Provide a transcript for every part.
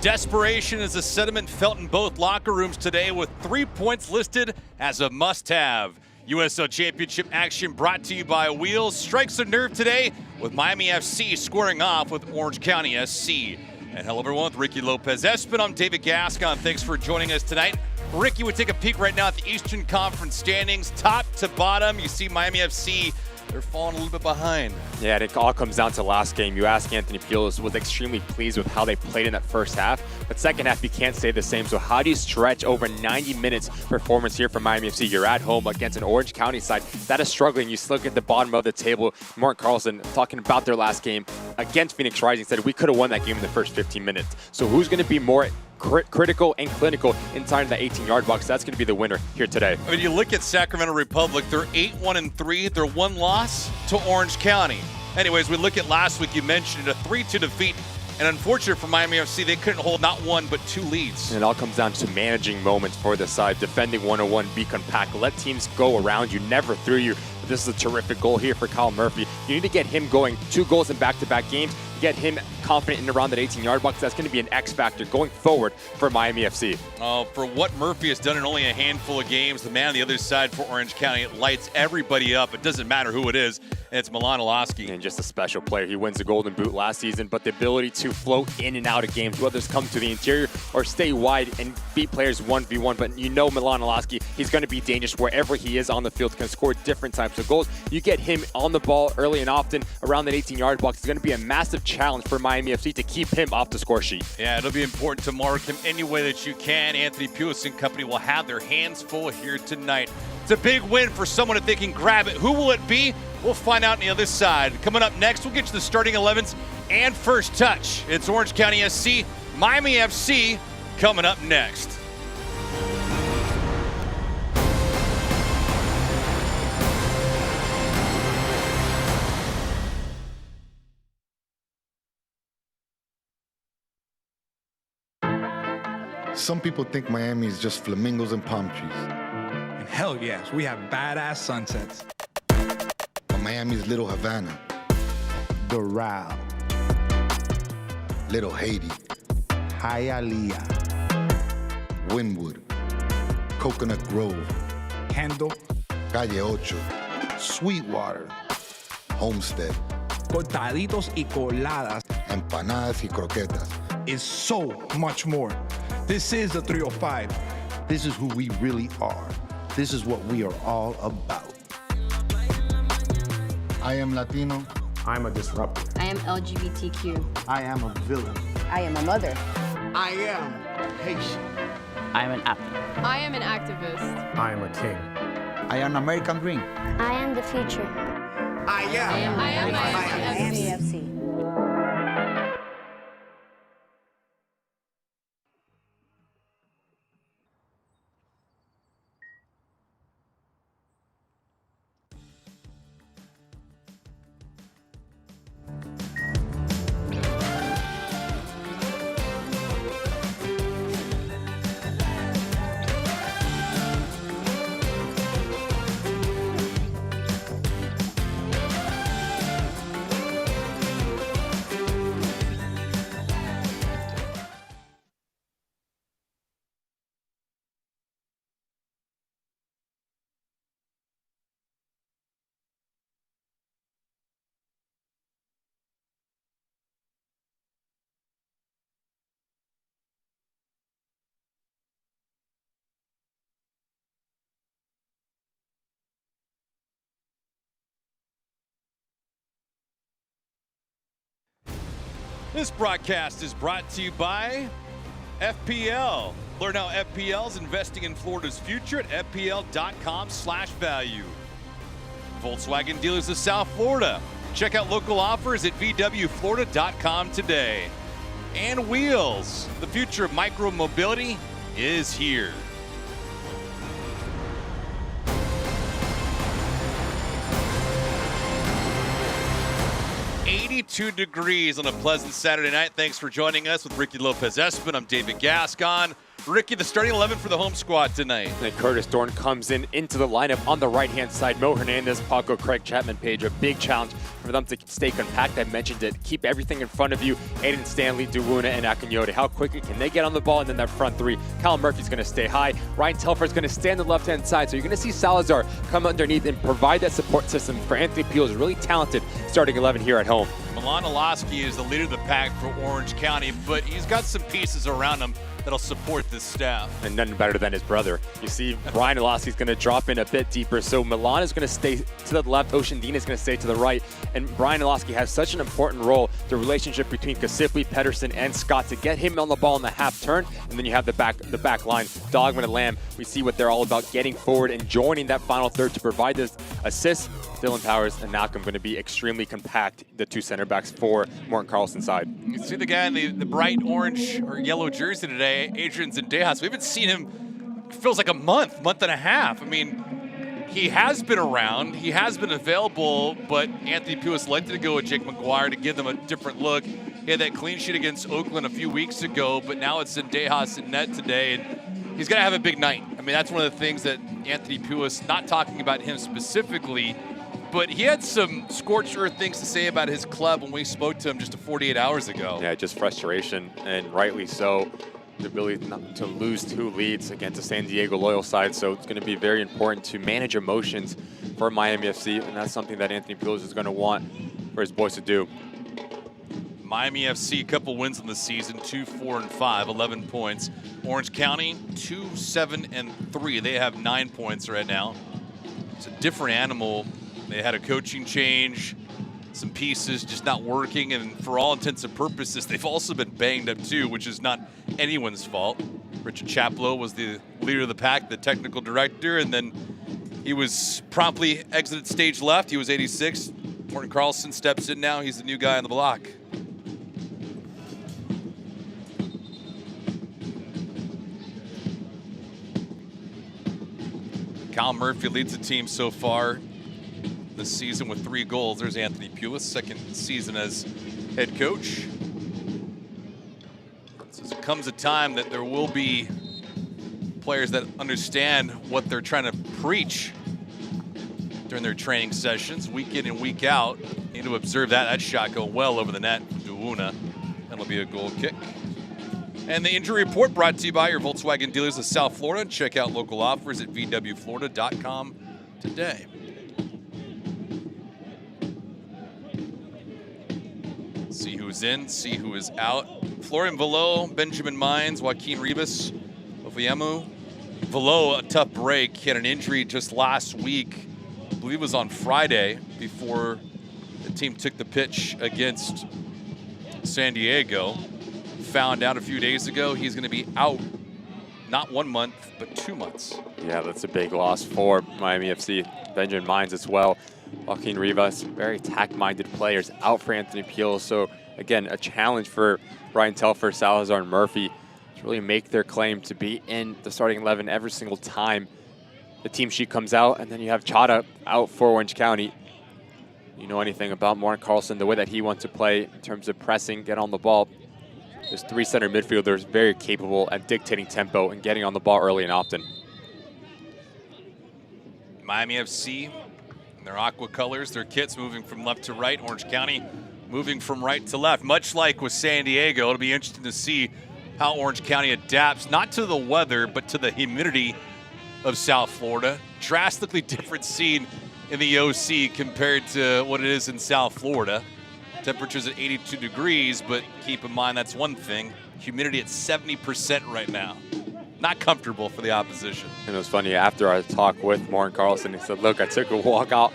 Desperation is a sentiment felt in both locker rooms today, with 3 points listed as a must-have. USL Championship action brought to you by Wheels strikes a nerve today with Miami FC squaring off with Orange County SC. And hello everyone, with Ricky Lopez-Espin. I'm David Gascon. Thanks for joining us tonight. Ricky, we take a peek right now at the Eastern Conference standings, top to bottom. You see Miami FC, they're falling a little bit behind. Yeah, and it all comes down to last game. You ask Anthony Pulis, was extremely pleased with how they played in that first half, but second half you can't say the same. So how do you stretch over 90 minutes performance here from Miami FC? You're at home against an Orange County side that is struggling. You look at the bottom of the table. Mark Carlson talking about their last game against Phoenix Rising said we could have won that game in the first 15 minutes. So who's going to be more critical and clinical inside of the 18-yard box? That's going to be the winner here today. I mean, you look at Sacramento Republic, they're 8-1-3. They're one loss to Orange County. Anyways, we look at last week, you mentioned it, a 3-2 defeat. And unfortunate for Miami FC, they couldn't hold not one, but two leads. And it all comes down to managing moments for the side. Defending 101, be compact. Let teams go around you, never through you. But this is a terrific goal here for Kyle Murphy. You need to get him going. 2 goals in back-to-back games. Get him confident in around that 18-yard box. That's going to be an X factor going forward for Miami FC. For what Murphy has done in only a handful of games, the man on the other side for Orange County, it lights everybody up. It doesn't matter who it is, and it's Milan Olowski. And just a special player. He wins the Golden Boot last season, but the ability to float in and out of games, whether it's come to the interior or stay wide and beat players 1v1. But you know Milan Olowski, he's going to be dangerous wherever he is on the field, can score different types of goals. You get him on the ball early and often around that 18-yard box. It's going to be a massive challenge for Miami FC to keep him off the score sheet. Yeah, it'll be important to mark him any way that you can. Anthony Pulis and company will have their hands full here tonight. It's a big win for someone if they can grab it. Who will it be? We'll find out on the other side. Coming up next, we'll get to the starting 11s and first touch. It's Orange County SC, Miami FC coming up next. Some people think Miami is just flamingos and palm trees. And hell yes, we have badass sunsets. But Miami's Little Havana, Doral, Little Haiti, Hialeah, Wynwood, Coconut Grove, Kendall, Calle Ocho, Sweetwater, Homestead, cortaditos y coladas empanadas y croquetas. is so much more. This is the 305. This is who we really are. This is what we are all about. I am Latino. I'm a disruptor. I am LGBTQ. I am a villain. I am a mother. I am Haitian. I am an athlete. I am an activist. I am a king. I am American Dream. I am the future. I am Miami FC. This broadcast is brought to you by FPL. Learn how FPL is investing in Florida's future at fpl.com/value. Volkswagen dealers of South Florida. Check out local offers at vwflorida.com today. And Wheels, the future of micro-mobility is here. 82 degrees on a pleasant Saturday night. Thanks for joining us with Ricky Lopez-Espin. I'm David Gascon. Ricky, the starting 11 for the home squad tonight. And Curtis Dorn comes into the lineup on the right-hand side. Mo Hernandez, Paco, Craig Chapman Page, a big challenge for them to stay compact. I mentioned it. Keep everything in front of you. Aiden Stanley, Duwuna, and Akinyote. How quickly can they get on the ball? And then that front three. Callum Murphy's going to stay high. Ryan Telfer is going to stay on the left-hand side. So you're going to see Salazar come underneath and provide that support system for Anthony Peel's really talented starting 11 here at home. Milan Olaski is the leader of the pack for Orange County, but he's got some pieces around him that'll support this staff. And none better than his brother. You see, Brian Olaski's going to drop in a bit deeper. So Milan is going to stay to the left. Ocean Dean is going to stay to the right. And Brian Olaski has such an important role. The relationship between Kasipli, Pedersen, and Scott to get him on the ball in the half turn. And then you have the back line, Dogman and Lamb. We see what they're all about, getting forward and joining that final third to provide this assist. Dylan Powers and Malcolm going to be extremely compact, the two center backs for Morton Carlson's side. You see the guy in the bright orange or yellow jersey today, Adrian Zendejas. We haven't seen him, feels like a month and a half. I mean, he has been around, he has been available, but Anthony Pugh selected to go with Jake McGuire to give them a different look. He had that clean sheet against Oakland a few weeks ago, but now it's Zendejas in net today, and he's going to have a big night. I mean, that's one of the things that Anthony Pugh is not talking about him specifically, but he had some scorched earth things to say about his club when we spoke to him just 48 hours ago. Yeah, just frustration, and rightly so. The ability not to lose two leads against a San Diego loyal side, so it's going to be very important to manage emotions for Miami FC, and that's something that Anthony Peeles is going to want for his boys to do. Miami FC, a couple wins in the season, 2-4-5, 11 points. Orange County, 2-7-3. They have 9 points right now. It's a different animal. They had a coaching change, some pieces just not working, and for all intents and purposes, they've also been banged up too, which is not anyone's fault. Richard Chaplow was the leader of the pack, the technical director, and then he was promptly exited stage left. He was 86. Morton Carlson steps in now. He's the new guy on the block. Kyle Murphy leads the team so far this season with 3 goals. There's Anthony Pulis, second season as head coach. So there comes a time that there will be players that understand what they're trying to preach during their training sessions, week in and week out. Need to observe that. That shot going well over the net. Duuna. That'll be a goal kick. And the injury report brought to you by your Volkswagen dealers of South Florida. Check out local offers at vwflorida.com today. See who's in, see who is out. Florian Velo, Benjamin Mines, Joaquin Rivas, Ofiemu. Velo, a tough break. He had an injury just last week. I believe it was on Friday before the team took the pitch against San Diego. Found out a few days ago he's going to be out not 1 month, but 2 months. Yeah, that's a big loss for Miami FC. Benjamin Mines as well. Joaquin Rivas, very attack-minded players, out for Anthony Peel. So, again, a challenge for Ryan Telfer, Salazar, and Murphy to really make their claim to be in the starting 11 every single time the team sheet comes out. And then you have Chada out for Orange County. You know anything about Morton Carlson, the way that he wants to play in terms of pressing, get on the ball. There's 3 center midfielders very capable at dictating tempo and getting on the ball early and often. Miami FC, in their aqua colors, their kits moving from left to right. Orange County moving from right to left. Much like with San Diego, it'll be interesting to see how Orange County adapts, not to the weather, but to the humidity of South Florida. Drastically different scene in the OC compared to what it is in South Florida. Temperatures at 82 degrees, but keep in mind that's one thing. Humidity at 70% right now. Not comfortable for the opposition. And it was funny, after our talk with Morton Carlson, he said, look, I took a walk out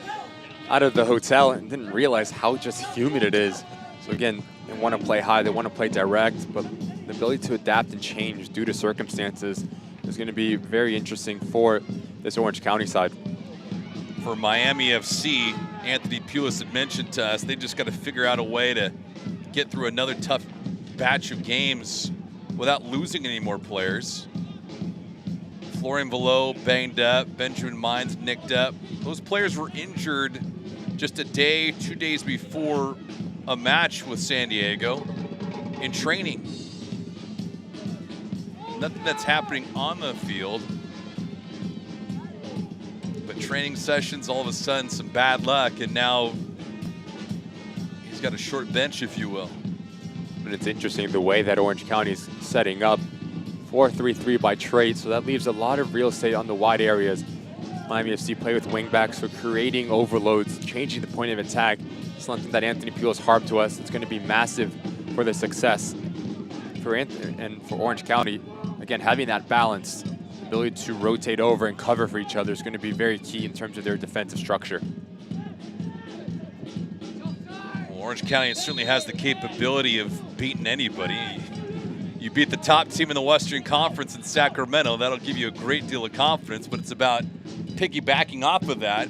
of the hotel and didn't realize how just humid it is. So again, they want to play high, they want to play direct, but the ability to adapt and change due to circumstances is going to be very interesting for this Orange County side. For Miami FC, Anthony Pulis had mentioned to us, they just got to figure out a way to get through another tough batch of games without losing any more players. Florian Velo banged up, Benjamin Mines nicked up. Those players were injured just a day, 2 days before a match with San Diego in training. nothing that's happening on the field. But training sessions, all of a sudden, some bad luck, and now he's got a short bench, if you will. But it's interesting the way that Orange County is setting up 4-3-3 by trade, so that leaves a lot of real estate on the wide areas. Miami FC play with wingbacks, so creating overloads, changing the point of attack, something that Anthony Pujols harped to us. It's going to be massive for the success for Anthony and for Orange County. Again, having that balance, the ability to rotate over and cover for each other is going to be very key in terms of their defensive structure. Well, Orange County certainly has the capability of beating anybody. You beat the top team in the Western Conference in Sacramento, that'll give you a great deal of confidence, but it's about piggybacking off of that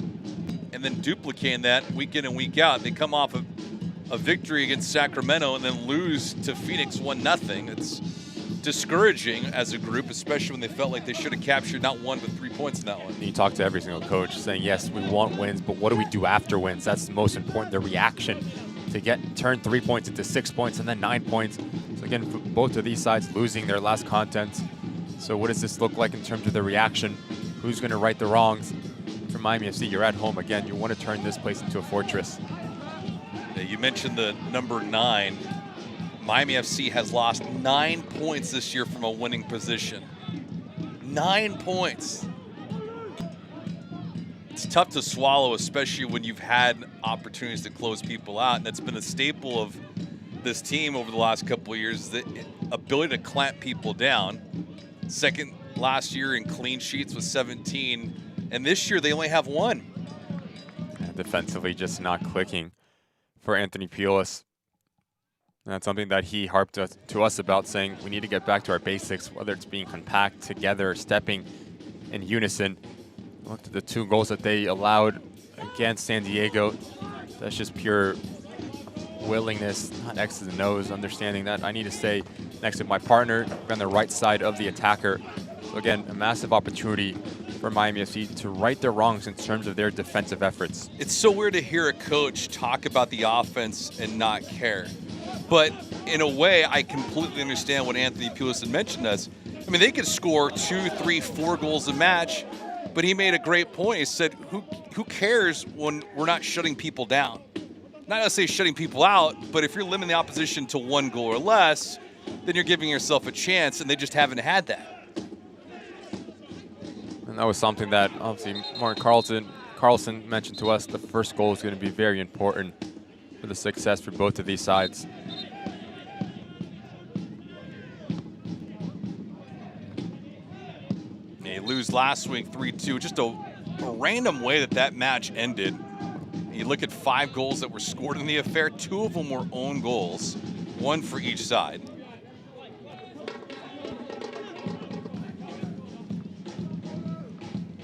and then duplicating that week in and week out. They come off of a victory against Sacramento and then lose to Phoenix 1-0. It's discouraging as a group, especially when they felt like they should have captured not 1 but 3 points in that one. You talk to every single coach saying, yes, we want wins, but what do we do after wins? That's the most important, the reaction to turn 3 points into 6 points and then 9 points. So again, for both of these sides losing their last contents. So what does this look like in terms of the reaction? Who's going to right the wrongs? For Miami FC, you're at home again. You want to turn this place into a fortress. You mentioned the number 9. Miami FC has lost 9 points this year from a winning position. 9 points. It's tough to swallow, especially when you've had opportunities to close people out. And that's been a staple of this team over the last couple of years, the ability to clamp people down. Second last year in clean sheets with 17. And this year they only have 1. Defensively just not clicking for Anthony Pujols. And that's something that he harped to us about, saying we need to get back to our basics, whether it's being compact, together, stepping in unison. Looked at the 2 goals that they allowed against San Diego. That's just pure willingness, not X's and O's, understanding that I need to stay next to my partner on the right side of the attacker. So again, a massive opportunity for Miami FC to right their wrongs in terms of their defensive efforts. It's so weird to hear a coach talk about the offense and not care. But in a way, I completely understand what Anthony Pujols had mentioned us. I mean, they could score 2, 3, 4 goals a match, but he made a great point. He said, who cares when we're not shutting people down? Not necessarily shutting people out, but if you're limiting the opposition to 1 goal or less, then you're giving yourself a chance, and they just haven't had that. And that was something that obviously Martin Carlson mentioned to us. The first goal is going to be very important for the success for both of these sides. They lose last week 3-2. Just a random way that match ended. You look at 5 goals that were scored in the affair. 2 of them were own goals, 1 for each side.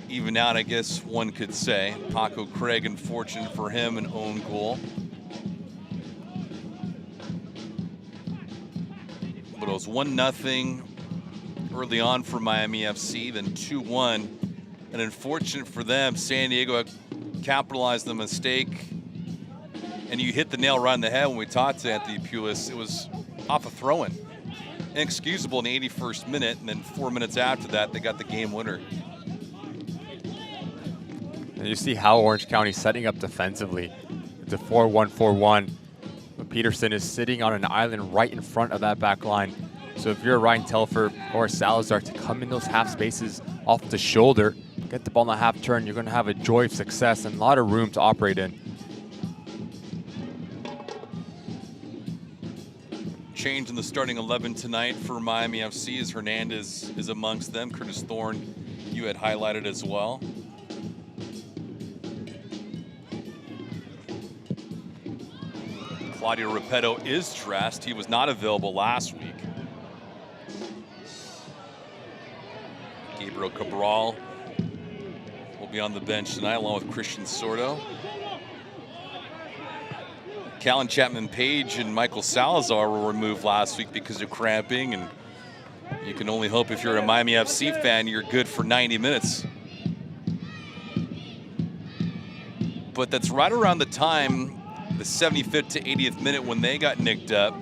Even out, I guess one could say. Paco Craig, unfortunate for him, an own goal. But it was 1-0 early on for Miami FC, then 2-1. And unfortunate for them, San Diego capitalized the mistake. And you hit the nail right on the head when we talked to Anthony Pujols. It was off a throw-in. Inexcusable in the 81st minute, and then 4 minutes after that, they got the game winner. And you see how Orange County is setting up defensively. It's a 4-1-4-1. But Peterson is sitting on an island right in front of that back line. So if you're Ryan Telfer or Salazar to come in those half spaces off the shoulder, get the ball in the half turn, you're going to have a joy of success and a lot of room to operate in. Change in the starting 11 tonight for Miami FC as Hernandez is amongst them. Curtis Thorne, you had highlighted as well. Claudio Repetto is dressed. He was not available last week. Gabriel Cabral will be on the bench tonight along with Christian Sordo. Callan Chapman-Page and Michael Salazar were removed last week because of cramping, and you can only hope if you're a Miami FC fan you're good for 90 minutes. But that's right around the time, the 75th to 80th minute, when they got nicked up,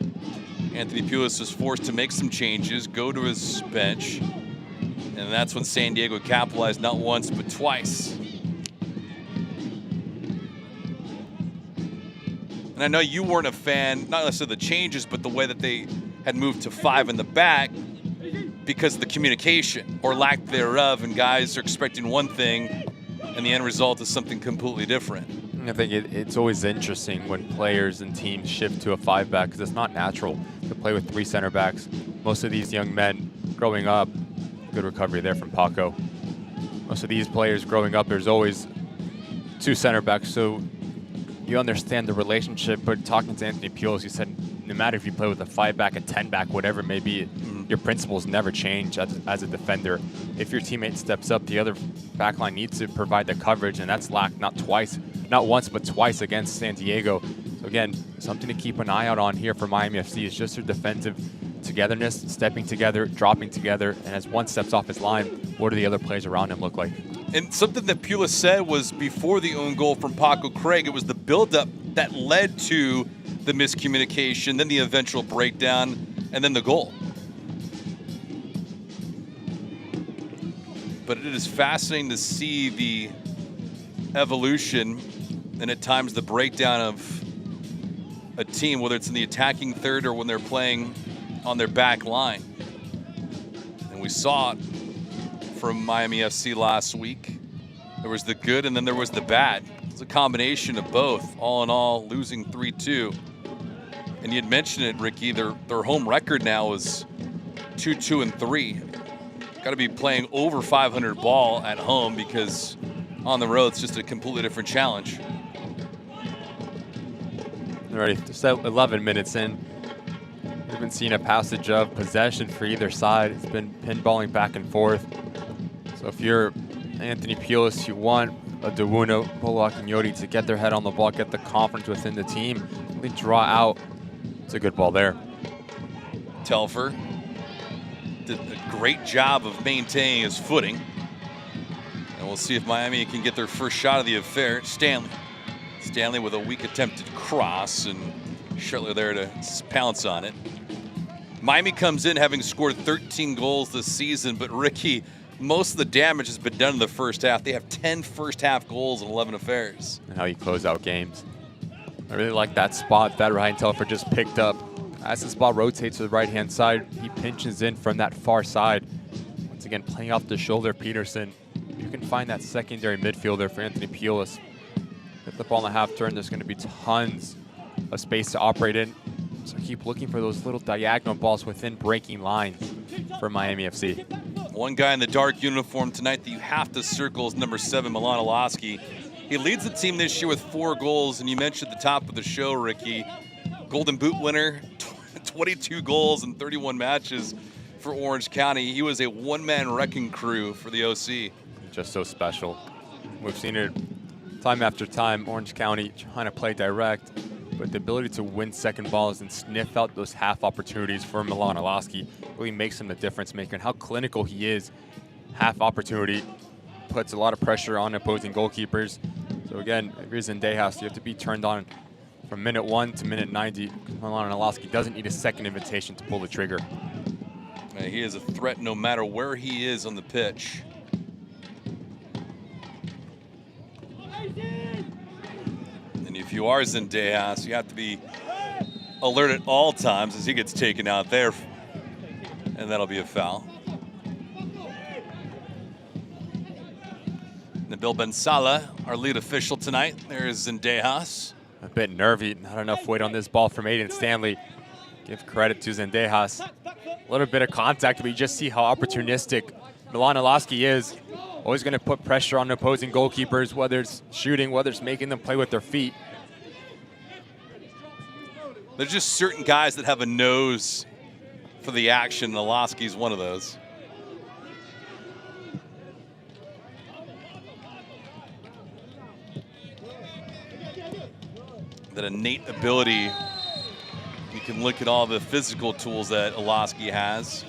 Anthony Pulis was forced to make some changes, go to his bench, and that's when San Diego capitalized not once but twice. And I know you weren't a fan, not necessarily the changes, but the way that they had moved to 5 in the back because of the communication or lack thereof, and guys are expecting one thing and the end result is something completely different. I think it's always interesting when players and teams shift to a 5-back because it's not natural to play with 3 center backs. Most of these young men growing up, good recovery there from Paco. Most of these players growing up, there's always 2 center backs, so you understand the relationship. But talking to Anthony Pulis, he said no matter if you play with a 5-back, a 10-back, whatever it may be, your principles never change as a defender. If your teammate steps up, the other backline needs to provide the coverage, and that's lacked not once, but twice against San Diego. So again, something to keep an eye out on here for Miami FC is just their defensive togetherness, stepping together, dropping together, and as one steps off his line, what do the other players around him look like? And something that Pulis said was before the own goal from Paco Craig, it was the buildup that led to the miscommunication, then the eventual breakdown, and then the goal. But it is fascinating to see the evolution and at times the breakdown of a team, whether it's in the attacking third or when they're playing on their back line. And we saw it from Miami FC last week. There was the good and then there was the bad. It's a combination of both. All in all, losing 3-2. And you had mentioned it, Ricky, their home record now is 2-2-3. Got to be playing over 500 ball at home because on the road it's just a completely different challenge. Already, just 11 minutes in, we've been seeing a passage of possession for either side. It's been pinballing back and forth. So if you're Anthony Pulis, you want a Dewuno, Polo Akinyoti to get their head on the ball, get the confidence within the team, really draw out. It's a good ball there. Telfer did a great job of maintaining his footing. And we'll see if Miami can get their first shot of the affair. Stanley with a weak attempted cross, and Schertler there to pounce on it. Miami comes in having scored 13 goals this season, but Ricky, most of the damage has been done in the first half. They have 10 first half goals and 11 affairs. And how you close out games. I really like that spot that Ryan Telfer just picked up. As the spot rotates to the right-hand side, he pinches in from that far side. Once again, playing off the shoulder, Peterson. You can find that secondary midfielder for Anthony Pulis. Get the ball in the half turn, there's going to be tons of space to operate in. So keep looking for those little diagonal balls within breaking lines for Miami FC. One guy in the dark uniform tonight that you have to circle is number 7, Milan Olaski. He leads the team this year with 4 goals, and you mentioned at the top of the show, Ricky, Golden Boot winner, 22 goals in 31 matches for Orange County. He was a one-man wrecking crew for the OC. Just so special. We've seen it time after time, Orange County trying to play direct, but the ability to win second balls and sniff out those half opportunities for Milan Olaski really makes him the difference maker. And how clinical he is, half opportunity, puts a lot of pressure on opposing goalkeepers. So again, if you're Zendejas, you have to be turned on from minute 1 to minute 90. Milan Olaski doesn't need a second invitation to pull the trigger. He is a threat no matter where he is on the pitch. And if you are Zendejas, you have to be alert at all times as he gets taken out there. And that'll be a foul. Nabil Ben Salah, our lead official tonight. There's Zendejas. A bit nervy, not enough weight on this ball from Aiden Stanley. Give credit to Zendejas. A little bit of contact, but you just see how opportunistic Milan Olaski is. Always going to put pressure on opposing goalkeepers, whether it's shooting, whether it's making them play with their feet. There's just certain guys that have a nose for the action, and Olaski's one of those. That innate ability, you can look at all the physical tools that Olaski has.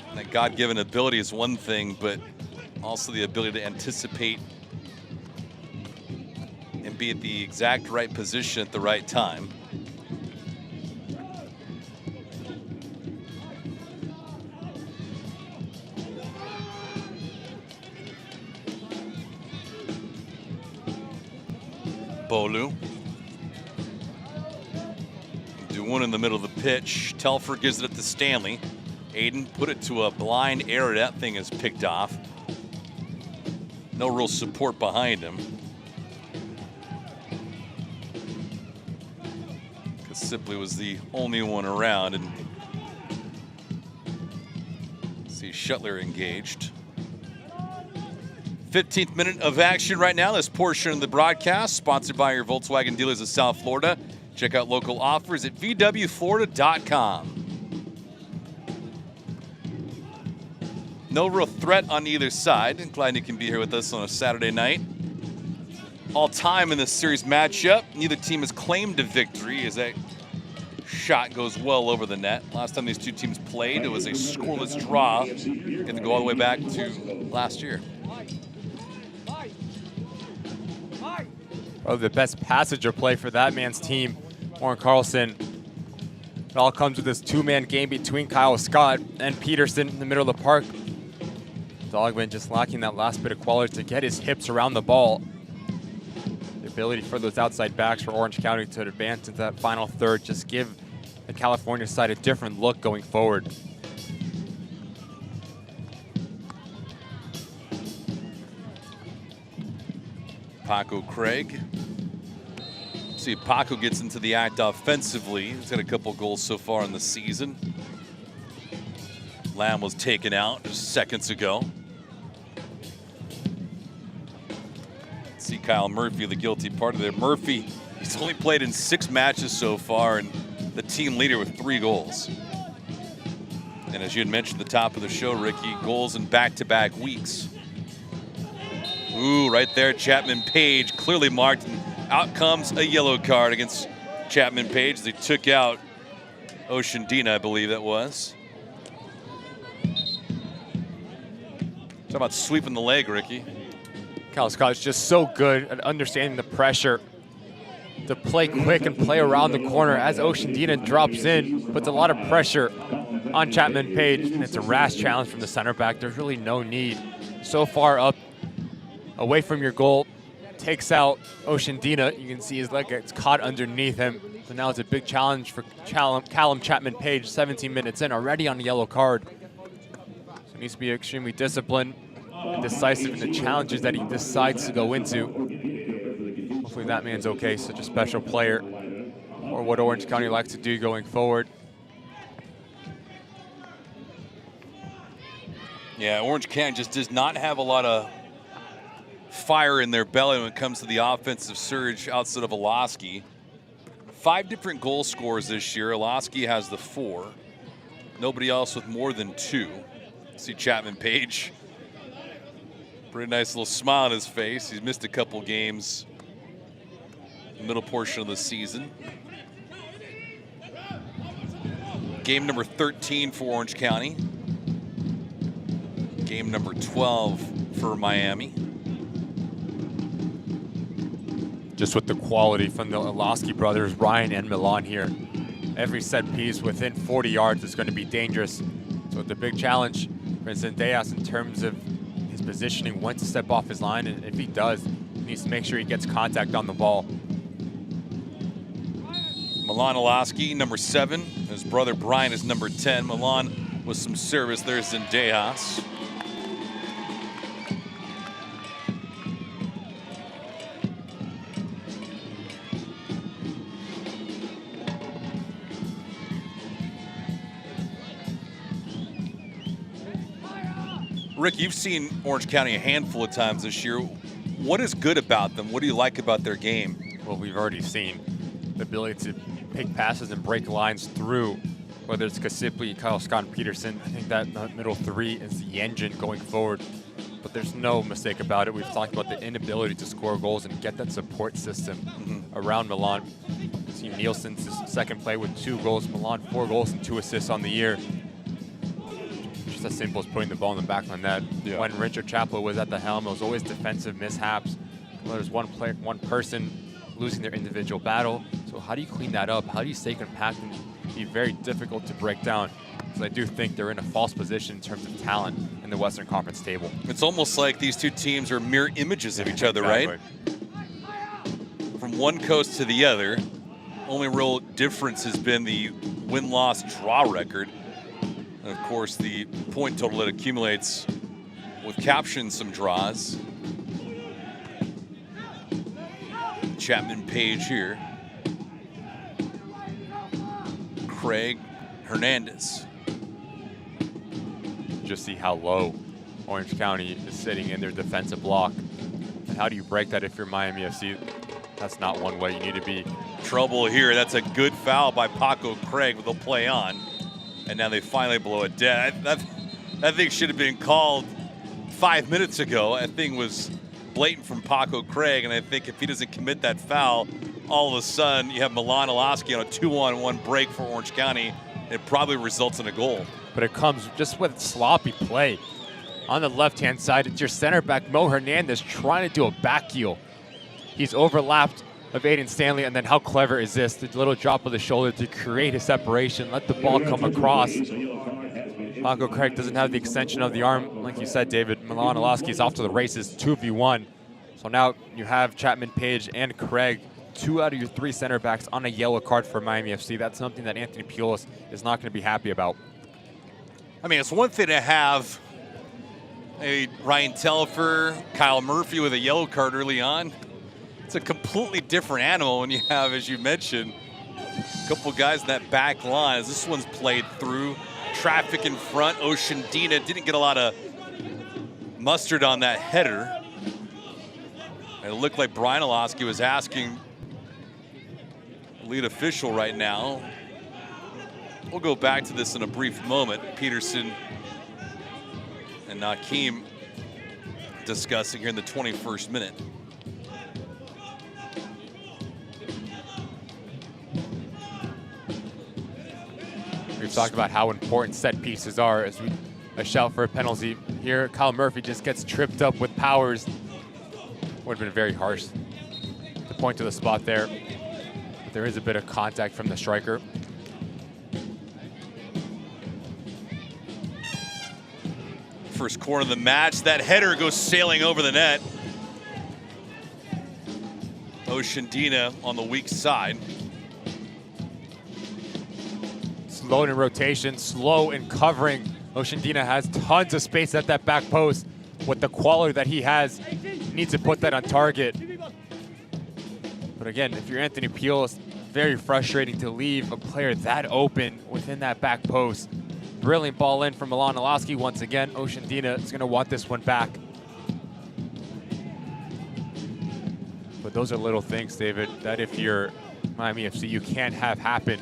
And that God-given ability is one thing, but also the ability to anticipate and be at the exact right position at the right time. Bolu. Do one in the middle of the pitch. Telfer gives it to Stanley. Aiden put it to a blind area. That thing is picked off. No real support behind him. Because Sipley was the only one around. And see Shuttler engaged. 15th minute of action right now. This portion of the broadcast sponsored by your Volkswagen dealers of South Florida. Check out local offers at vwflorida.com. No real threat on either side. Glad you can be here with us on a Saturday night. All time in this series matchup, neither team has claimed a victory as that shot goes well over the net. Last time these two teams played, it was a scoreless draw. You have to go all the way back to last year. Oh, the best passenger play for that man's team, Warren Carlson. It all comes with this two-man game between Kyle Scott and Peterson in the middle of the park. Dogman just lacking that last bit of quality to get his hips around the ball. The ability for those outside backs for Orange County to advance into that final third, just give the California side a different look going forward. Paco Craig. See, Paco gets into the act offensively. He's got a couple goals so far in the season. Lamb was taken out just seconds ago. See Kyle Murphy, the guilty party there. Murphy, he's only played in 6 matches so far and the team leader with 3 goals. And as you had mentioned at the top of the show, Ricky, goals in back-to-back weeks. Ooh, right there, Chapman Page clearly marked, and out comes a yellow card against Chapman Page. They took out Oceandina, I believe that was. Talk about sweeping the leg, Ricky. Kyle Scott is just so good at understanding the pressure to play quick and play around the corner as Oceandina drops in, puts a lot of pressure on Chapman Page, and it's a rash challenge from the center back. There's really no need. So far up, away from your goal, takes out Oceandina. You can see his leg gets caught underneath him. So now it's a big challenge for Callum Chapman Page, 17 minutes in, already on a yellow card. So he needs to be extremely disciplined and decisive in the challenges that he decides to go into. Hopefully that man's okay, such a special player, or what Orange County likes to do going forward. Yeah, Orange County just does not have a lot of fire in their belly when it comes to the offensive surge outside of Olaski. 5 different goal scorers this year. Olaski has the 4. Nobody else with more than 2. See Chapman Page. Pretty nice little smile on his face. He's missed a couple games in the middle portion of the season. Game number 13 for Orange County. Game number 12 for Miami. Just with the quality from the Olaski brothers, Ryan and Milan here. Every set piece within 40 yards is going to be dangerous. So the big challenge for Zendejas in terms of his positioning, when to step off his line, and if he does, he needs to make sure he gets contact on the ball. Milan Olaski, number 7. His brother Brian is number 10. Milan with some service. There's Zendejas. Rick, you've seen Orange County a handful of times this year. What is good about them? What do you like about their game? Well, we've already seen the ability to pick passes and break lines through, whether it's Kasipli, Kyle Scott, and Peterson. I think that middle 3 is the engine going forward. But there's no mistake about it. We've talked about the inability to score goals and get that support system around Milan. See Nielsen's second play with 2 goals. Milan 4 goals and 2 assists on the year. Just as simple as putting the ball in the back of the net. Yeah. When Richard Chaplow was at the helm, it was always defensive mishaps. Well, there's one person losing their individual battle. So how do you clean that up? How do you stay compact and be very difficult to break down? Because I do think they're in a false position in terms of talent in the Western Conference table. It's almost like these two teams are mirror images of each other, right? From from one coast to the other. Only real difference has been the win-loss draw record. And of course, the point total that accumulates with capturing some draws. Chapman Page here. Craig Hernandez. Just see how low Orange County is sitting in their defensive block. And how do you break that if you're Miami FC? That's not one way. You need to be. Trouble here. That's a good foul by Paco Craig with a play on. And now they finally blow it dead. That thing should have been called 5 minutes ago. That thing was blatant from Paco Craig. And I think if he doesn't commit that foul, all of a sudden you have Milan Olaski on a 2-on-1 break for Orange County. It probably results in a goal. But it comes just with sloppy play. On the left-hand side, it's your center back, Mo Hernandez, trying to do a back heel. He's overlapped of Aiden Stanley, and then how clever is this? The little drop of the shoulder to create a separation, let the ball come across. Paco Craig doesn't have the extension of the arm. Like you said, David, Milan Olaski is off to the races, 2v1. So now you have Chapman Page and Craig, 2 out of your 3 center backs on a yellow card for Miami FC. That's something that Anthony Pulis is not going to be happy about. I mean, it's one thing to have a Ryan Telfer, Kyle Murphy with a yellow card early on. It's a completely different animal when you have, as you mentioned, a couple guys in that back line. As this one's played through, traffic in front. Oceandina didn't get a lot of mustard on that header. It looked like Brian Olaski was asking the lead official right now. We'll go back to this in a brief moment. Peterson and Nakeem discussing here in the 21st minute. We've talked about how important set pieces are as a shout for a penalty. Here, Kyle Murphy just gets tripped up with Powers. Would have been very harsh to point to the spot there. But there is a bit of contact from the striker. First corner of the match, that header goes sailing over the net. Oceandina on the weak side. Slow in rotation, slow in covering. Oceandina has tons of space at that back post. With the quality that he has, needs to put that on target. But again, if you're Anthony Pulis, very frustrating to leave a player that open within that back post. Brilliant ball in from Milan Olaski once again. Oceandina is going to want this one back. But those are little things, David, that if you're Miami FC, you can't have happen.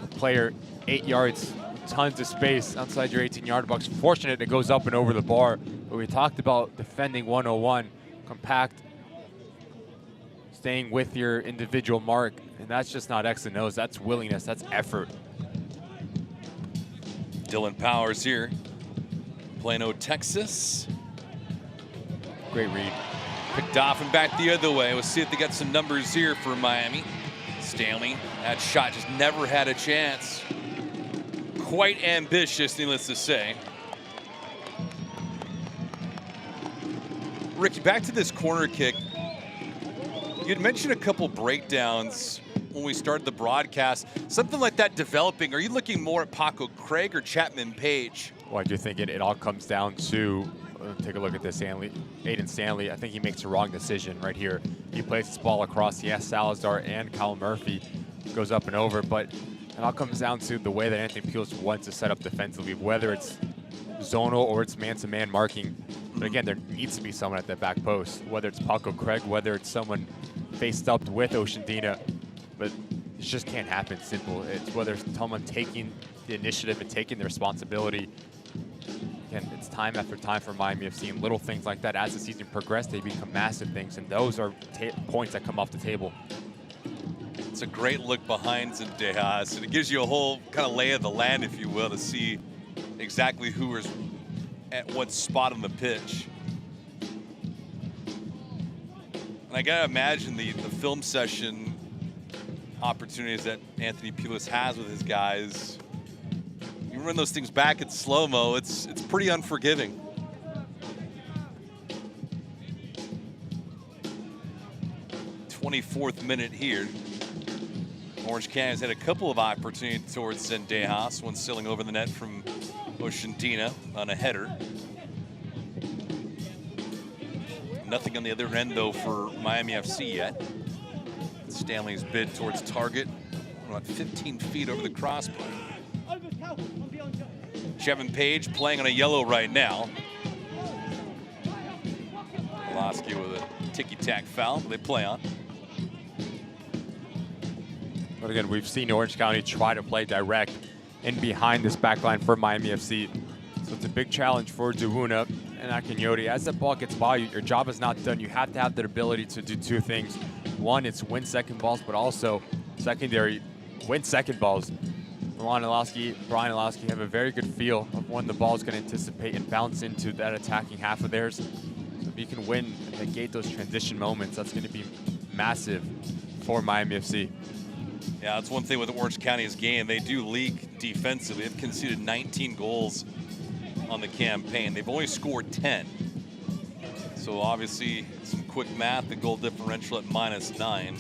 A player 8 yards, tons of space outside your 18-yard box. Fortunate it goes up and over the bar. But we talked about defending 101, compact, staying with your individual mark. And that's just not X and O's. That's willingness. That's effort. Dylan Powers here, Plano, Texas. Great read. Picked off and back the other way. We'll see if they got some numbers here for Miami. Stanley, that shot just never had a chance. Quite ambitious, needless to say. Ricky, back to this corner kick. You'd mentioned a couple breakdowns when we started the broadcast. Something like that developing. Are you looking more at Paco Craig or Chapman Page? Well, I do think it all comes down to, take a look at this, Aiden Stanley. I think he makes the wrong decision right here. He plays this ball across. Yes, Salazar and Kyle Murphy goes up and over, but it all comes down to the way that Anthony Pulis wants to set up defensively, whether it's zonal or it's man-to-man marking. But again, there needs to be someone at that back post, whether it's Paco Craig, whether it's someone faced up with Oceandina. But it just can't happen simple. It's whether it's someone taking the initiative and taking the responsibility. Again, it's time after time for Miami FC, and little things like that as the season progresses, they become massive things, and those are points that come off the table. It's a great look behind Zendejas, and it gives you a whole kind of lay of the land, if you will, to see exactly who is at what spot on the pitch. And I gotta imagine the film session opportunities that Anthony Pulis has with his guys. You run those things back in slow-mo, it's pretty unforgiving. 24th minute here. Orange County has had a couple of opportunities towards Zendejas, one sailing over the net from Oshandina on a header. Nothing on the other end, though, for Miami FC yet. Stanley's bid towards target, about 15 feet over the crossbar. Chevin Page playing on a yellow right now. Pulaski with a ticky-tack foul they play on. But again, we've seen Orange County try to play direct in behind this back line for Miami FC. So it's a big challenge for Dewuna and Akinyoti. As the ball gets by you, your job is not done. You have to have the ability to do two things. One, it's win second balls, but also secondary, win second balls. Brian Alowski have a very good feel of when the ball is going to anticipate and bounce into that attacking half of theirs. So if you can win and negate those transition moments, that's going to be massive for Miami FC. Yeah, that's one thing with Orange County's game. They do leak defensively. They've conceded 19 goals on the campaign. They've only scored 10. So obviously, some quick math, the goal differential at -9.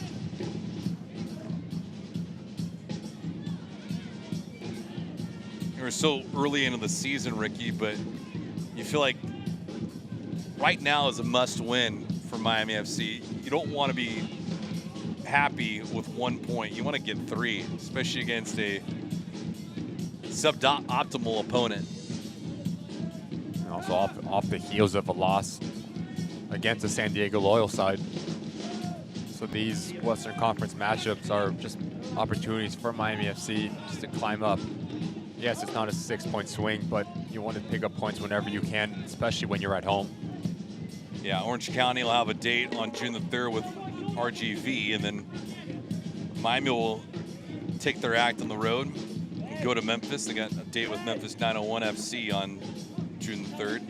We're so early into the season, Ricky, but you feel like right now is a must-win for Miami FC. You don't want to be happy with 1 point. You want to get 3, especially against a suboptimal opponent. And also off the heels of a loss against the San Diego Loyal side. So these Western Conference matchups are just opportunities for Miami FC just to climb up. Yes, it's not a 6-point swing, but you want to pick up points whenever you can, especially when you're at home. Yeah, Orange County will have a date on June the 3rd with RGV, and then Miami will take their act on the road and go to Memphis. They got a date with Memphis 901 FC on June the 3rd.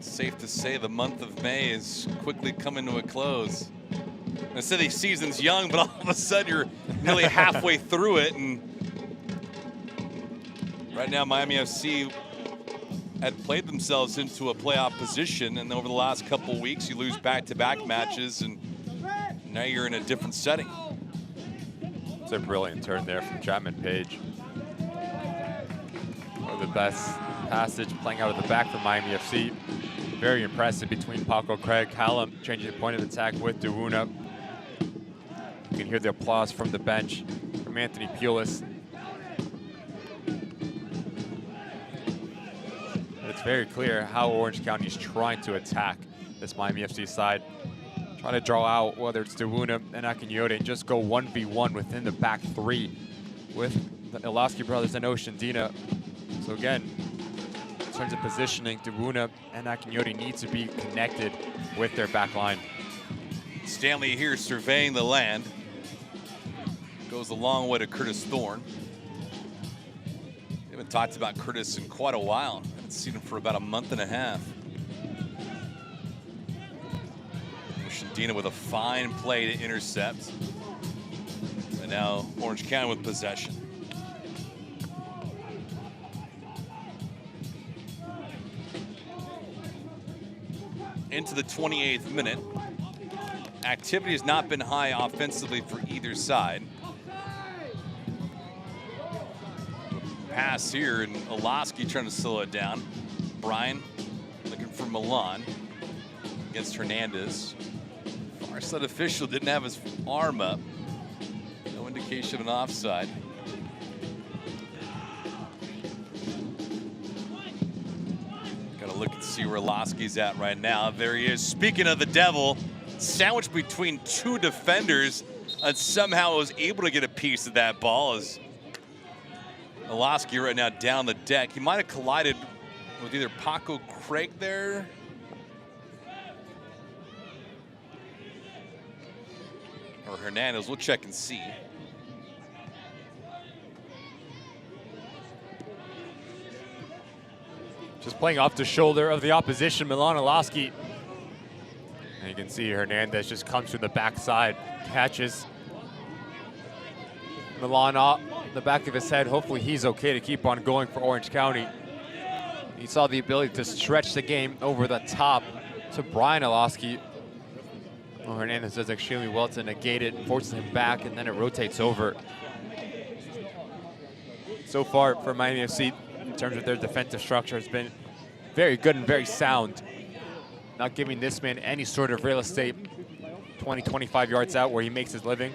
Safe to say the month of May is quickly coming to a close. I said the season's young, but all of a sudden you're nearly halfway through it, and right now Miami FC had played themselves into a playoff position, and over the last couple weeks you lose back-to-back matches, and now you're in a different setting. It's a brilliant turn there from Chapman Page. One of the best passage playing out of the back for Miami FC. Very impressive between Paco Craig, Callum changing the point of attack with Dewuna. You can hear the applause from the bench from Anthony Pulis. It's very clear how Orange County is trying to attack this Miami FC side. Trying to draw out whether it's Dewuna and Akinyoti and just go 1v1 within the back three with the Ilowski brothers and Oshandina. So again, in terms of positioning, Dewuna and Akinyoti need to be connected with their back line. Stanley here surveying the land. Goes a long way to Curtis Thorne. We haven't talked about Curtis in quite a while. I haven't seen him for about a month and a half. Oshandina with a fine play to intercept. And now Orange County with possession. Into the 28th minute. Activity has not been high offensively for either side. Pass here, and Ilowski trying to slow it down. Brian looking for Milan against Hernandez. Far side official didn't have his arm up. No indication of an offside. Gotta look and see where Ilowski's at right now. There he is. Speaking of the devil, sandwiched between two defenders, and somehow was able to get a piece of that ball. As Ilowski right now down the deck. He might have collided with either Paco Craig there. Or Hernandez. We'll check and see. Just playing off the shoulder of the opposition, Milan Ilowski. And you can see Hernandez just comes from the backside, catches Milan off the back of his head. Hopefully he's okay to keep on going for Orange County. You saw the ability to stretch the game over the top to Brian Olowski. Well, Hernandez does extremely well to negate it, forces him back, and then it rotates over. So far for Miami FC, in terms of their defensive structure, has been very good and very sound. Not giving this man any sort of real estate 20, 25 yards out where he makes his living.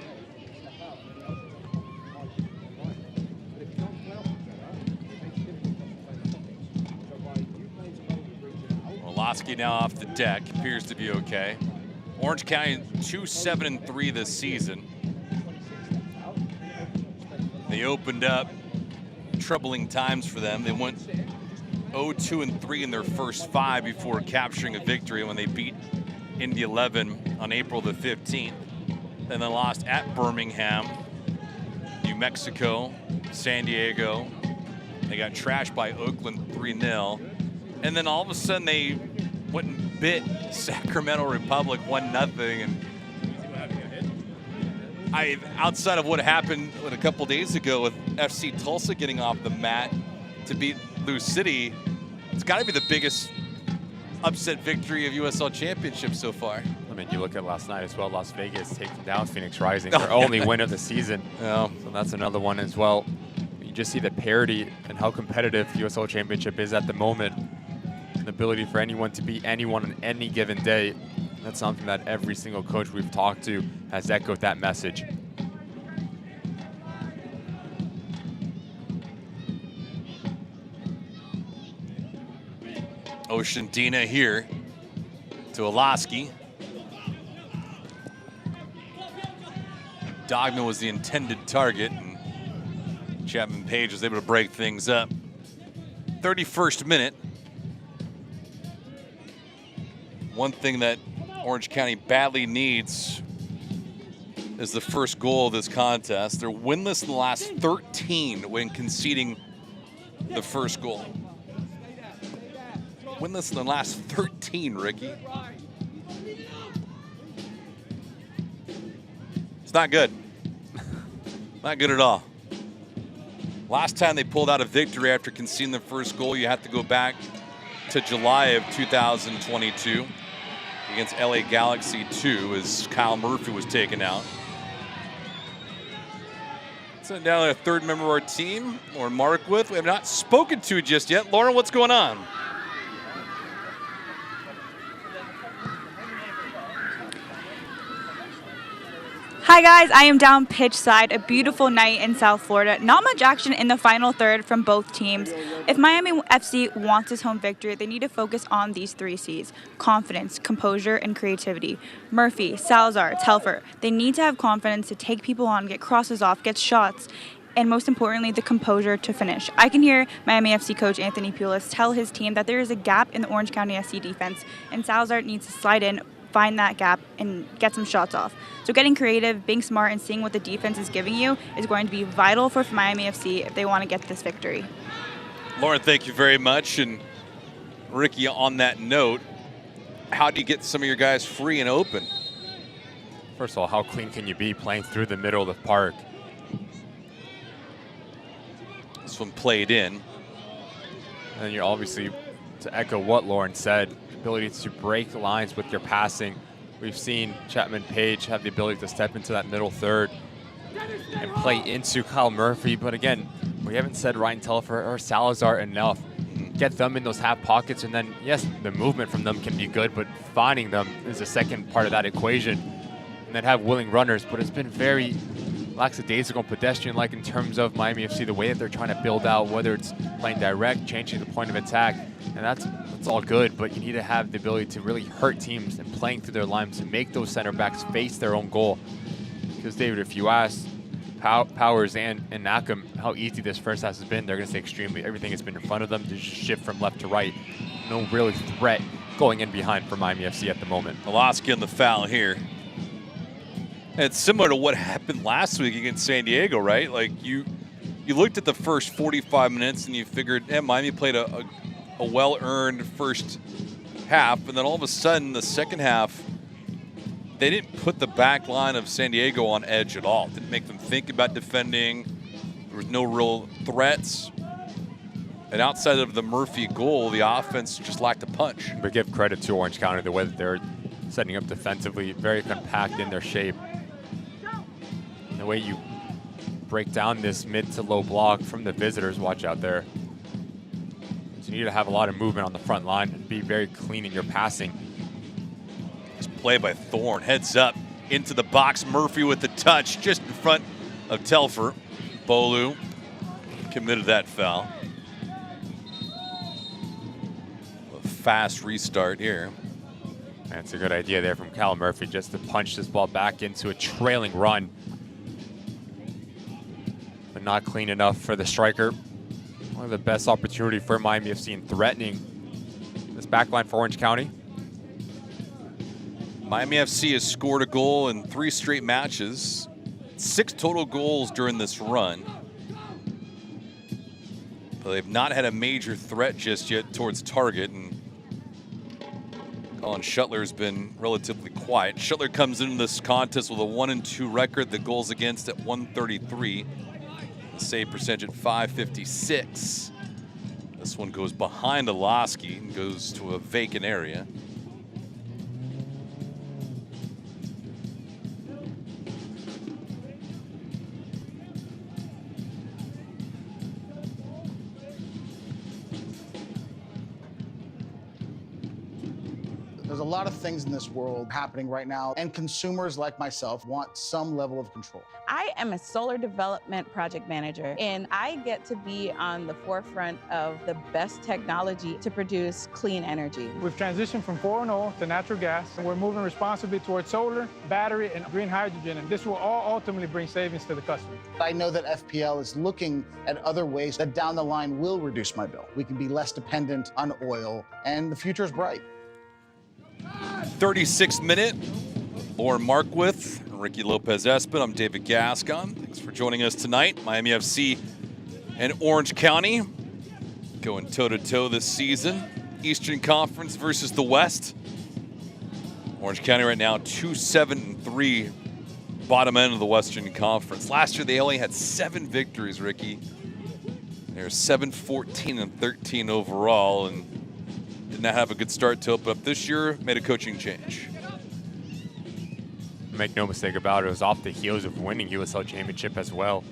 Olowski now off the deck, appears to be okay. Orange County 2-7-3 this season. They opened up troubling times for them. They went 0-2-3 in their first 5 before capturing a victory when they beat Indy 11 on April the 15th. And then lost at Birmingham, New Mexico, San Diego. They got trashed by Oakland 3-0. And then all of a sudden they went and bit Sacramento Republic 1-0. And outside of what happened a couple days ago with FC Tulsa getting off the mat to beat Lou City, it's got to be the biggest upset victory of USL Championship so far. I mean, you look at last night as well. Las Vegas taking down Phoenix Rising, their only win of the season. Yeah. So that's another one as well. You just see the parity and how competitive USL Championship is at the moment. The ability for anyone to beat anyone on any given day. That's something that every single coach we've talked to has echoed that message. Oceandina here to Olowski. Dogma was the intended target, and Chapman Page was able to break things up. 31st minute. One thing that Orange County badly needs is the first goal of this contest. They're winless in the last 13 when conceding the first goal. Winless in the last 13, Ricky. It's not good. Not good at all. Last time they pulled out a victory after conceding the first goal, you have to go back to July of 2022 against LA Galaxy 2 as Kyle Murphy was taken out. Sitting down a third member of our team, Lauren Markwith. We have not spoken to just yet. Lauren, what's going on? Hi guys, I am down pitch side, a beautiful night in South Florida. Not much action in the final third from both teams. If Miami FC wants his home victory, they need to focus on these 3 C's: confidence, composure, and creativity. Murphy, Salazar, Telfer, they need to have confidence to take people on, get crosses off, get shots, and most importantly, the composure to finish. I can hear Miami FC coach Anthony Pulis tell his team that there is a gap in the Orange County SC defense, and Salazar needs to slide in, find that gap, and get some shots off. So getting creative, being smart, and seeing what the defense is giving you is going to be vital for Miami FC if they want to get this victory. Lauren, thank you very much. And Ricky, on that note, how do you get some of your guys free and open? First of all, how clean can you be playing through the middle of the park? This one played in. And you're obviously, to echo what Lauren said, ability to break lines with your passing. We've seen Chapman Page have the ability to step into that middle third and play into Kyle Murphy. But again, we haven't said Ryan Telfer or Salazar enough. Get them in those half pockets, and then, yes, the movement from them can be good, but finding them is the second part of that equation. And then have willing runners, but it's been very lackadaisical and pedestrian-like in terms of Miami FC, the way that they're trying to build out, whether it's playing direct, changing the point of attack, and that's all good, but you need to have the ability to really hurt teams and playing through their lines to make those center backs face their own goal. Because, David, if you ask Powers and Nakam how easy this first half has been, they're going to say extremely. Everything has been in front of them. There's just shift from left to right. No real threat going in behind for Miami FC at the moment. Olowski on the foul here. And it's similar to what happened last week against San Diego, right? Like, you looked at the first 45 minutes and you figured, Miami played a well-earned first half, and then all of a sudden, the second half, they didn't put the back line of San Diego on edge at all. Didn't make them think about defending. There was no real threats. And outside of the Murphy goal, the offense just lacked a punch. But give credit to Orange County, the way that they're setting up defensively, very compact in their shape. And the way you break down this mid to low block from the visitors, watch out there. So you need to have a lot of movement on the front line and be very clean in your passing. This play by Thorne, heads up into the box. Murphy with the touch just in front of Telfer. Bolu committed that foul. A fast restart here. That's a good idea there from Cal Murphy, just to punch this ball back into a trailing run. But not clean enough for the striker. One of the best opportunity for Miami FC in threatening this backline for Orange County. Miami FC has scored a goal in 3 straight matches. 6 total goals during this run. But they've not had a major threat just yet towards target. And Colin Shuttler's been relatively quiet. Shuttler comes into this contest with a 1-2 record. The goals against at 133. The save percentage at 556. This one goes behind Oloski and goes to a vacant area. There's a lot of things in this world happening right now, and consumers like myself want some level of control. I am a solar development project manager, and I get to be on the forefront of the best technology to produce clean energy. We've transitioned from 4.0 to natural gas, and we're moving responsibly towards solar, battery, and green hydrogen, and this will all ultimately bring savings to the customer. I know that FPL is looking at other ways that down the line will reduce my bill. We can be less dependent on oil, and the future is bright. 36th minute, Lauren Markwith, Ricky Lopez-Espin. I'm David Gascon. Thanks for joining us tonight. Miami FC and Orange County going toe-to-toe this season. Eastern Conference versus the West. Orange County right now 2-7-3, bottom end of the Western Conference. Last year they only had 7 victories, Ricky. They're 7-14-13 overall, and did not have a good start to open up this year. Made a coaching change. Make no mistake about it was off the heels of winning USL Championship as well.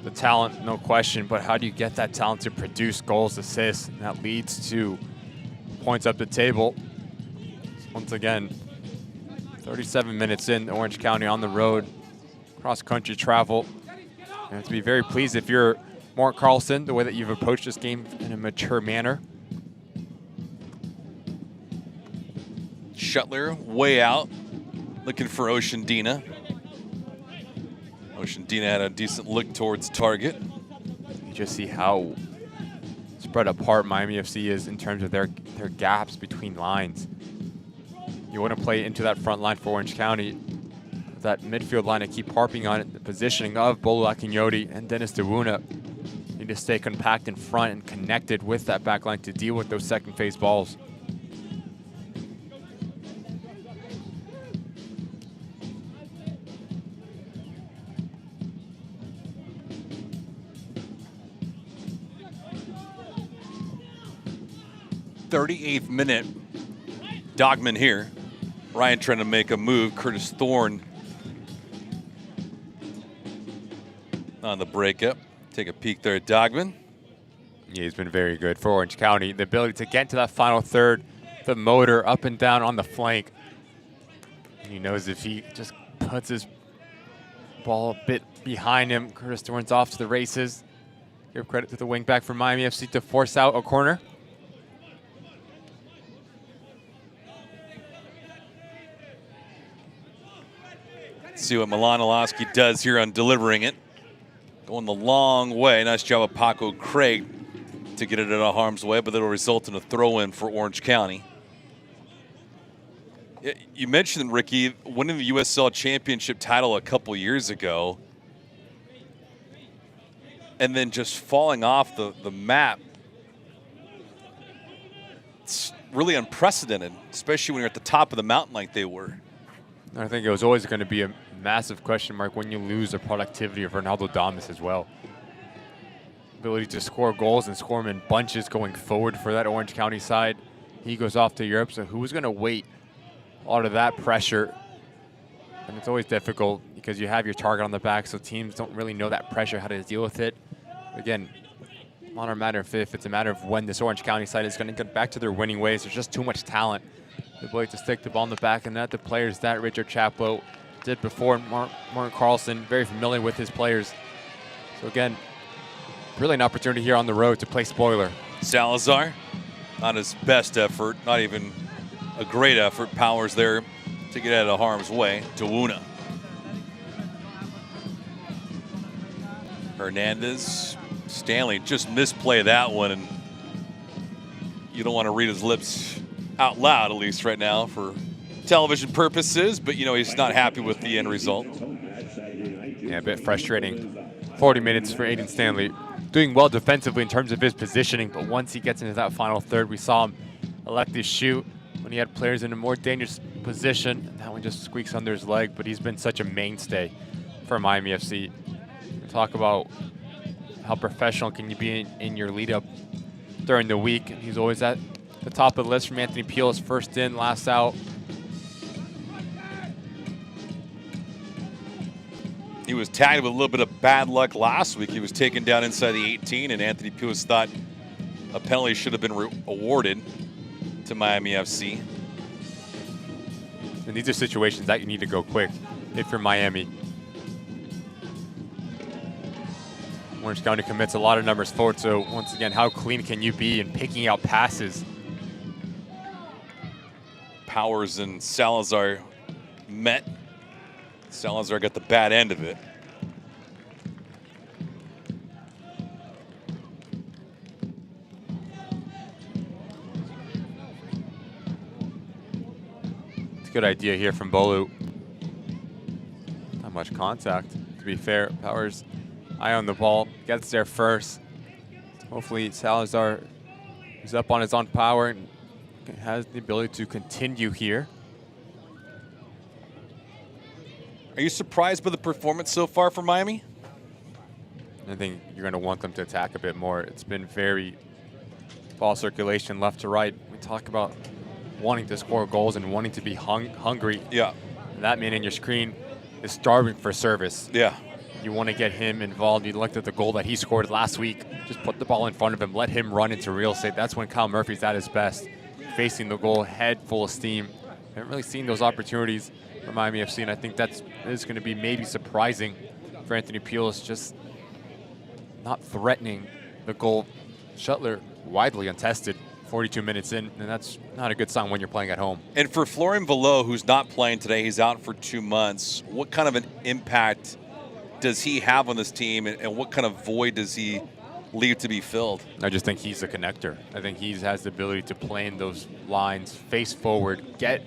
The talent, no question, but how do you get that talent to produce goals, assists, and that leads to points up the table? Once again, 37 minutes in, Orange County on the road, cross-country travel. You have to be very pleased if you're Mort Carlson, the way that you've approached this game in a mature manner. Shuttler way out, looking for Oceandina. Oceandina had a decent look towards target. You just see how spread apart Miami FC is in terms of their gaps between lines. You want to play into that front line for Orange County. That midfield line, I keep harping on it, the positioning of Bolu Akinyoti and Dennis DeWuna. Need to stay compact in front and connected with that back line to deal with those second phase balls. '38th minute, Dogman here. Ryan trying to make a move. Curtis Thorne on the breakup. Take a peek there at Dogman. Yeah, he's been very good for Orange County. The ability to get to that final third, the motor up and down on the flank. He knows if he just puts his ball a bit behind him, Curtis Thorne's off to the races. Give credit to the wingback from Miami FC to force out a corner. See what Milan Oloski does here on delivering it. Going the long way. Nice job of Paco Craig to get it out of harm's way, but that'll result in a throw-in for Orange County. You mentioned, Ricky, winning the USL Championship title a couple years ago and then just falling off the map. It's really unprecedented, especially when you're at the top of the mountain like they were. I think it was always going to be a massive question mark when you lose the productivity of Ronaldo Damas as well. ability to score goals and score them in bunches going forward for that Orange County side. He goes off to Europe, so who's going to wait out of that pressure? And it's always difficult because you have your target on the back, so teams don't really know that pressure, how to deal with it. Again, not a matter of if, it's a matter of when this Orange County side is going to get back to their winning ways. There's just too much talent. The ability to stick the ball in the back and net, the players that Richard Chaplow did before. Martin Carlson, very familiar with his players. So again, really an opportunity here on the road to play spoiler. Salazar, not his best effort, not even a great effort. Powers there to get out of harm's way. Dawuna. Hernandez. Stanley just misplay that one, and you don't want to read his lips out loud, at least right now, for television purposes, but you know he's not happy with the end result. Yeah, a bit frustrating. 40 minutes for Aiden Stanley. Doing well defensively in terms of his positioning, but once he gets into that final third, we saw him elect to shoot when he had players in a more dangerous position. And that one just squeaks under his leg, but he's been such a mainstay for Miami FC. We talk about how professional can you be in your lead up during the week. And he's always at the top of the list from Anthony Peel's first in, last out. He was tagged with a little bit of bad luck last week. He was taken down inside the 18, and Anthony Peels thought a penalty should have been awarded to Miami FC. And these are situations that you need to go quick if you're Miami. Orange County commits a lot of numbers forward, so once again, how clean can you be in picking out passes? Powers and Salazar met. Salazar got the bad end of it. It's a good idea here from Bolu. Not much contact, to be fair. Powers, eye on the ball, gets there first. Hopefully Salazar is up on his own power and has the ability to continue here. Are you surprised by the performance so far for Miami? I think you're going to want them to attack a bit more. It's been very ball circulation left to right. We talk about wanting to score goals and wanting to be hungry. Yeah. And that man in your screen is starving for service. Yeah. You want to get him involved. You looked at the goal that he scored last week. Just put the ball in front of him. Let him run into real estate. That's when Kyle Murphy's at his best. Facing the goal, head full of steam. I haven't really seen those opportunities for Miami FC, and I think that is going to be maybe surprising for Anthony Peels, just not threatening the goal. Shuttler widely untested 42 minutes in, and that's not a good sign when you're playing at home. And for Florian Velo, who's not playing today, he's out for 2 months. What kind of an impact does he have on this team, and what kind of void does he leave to be filled? I just think he's a connector. I think he has the ability to play in those lines, face forward, get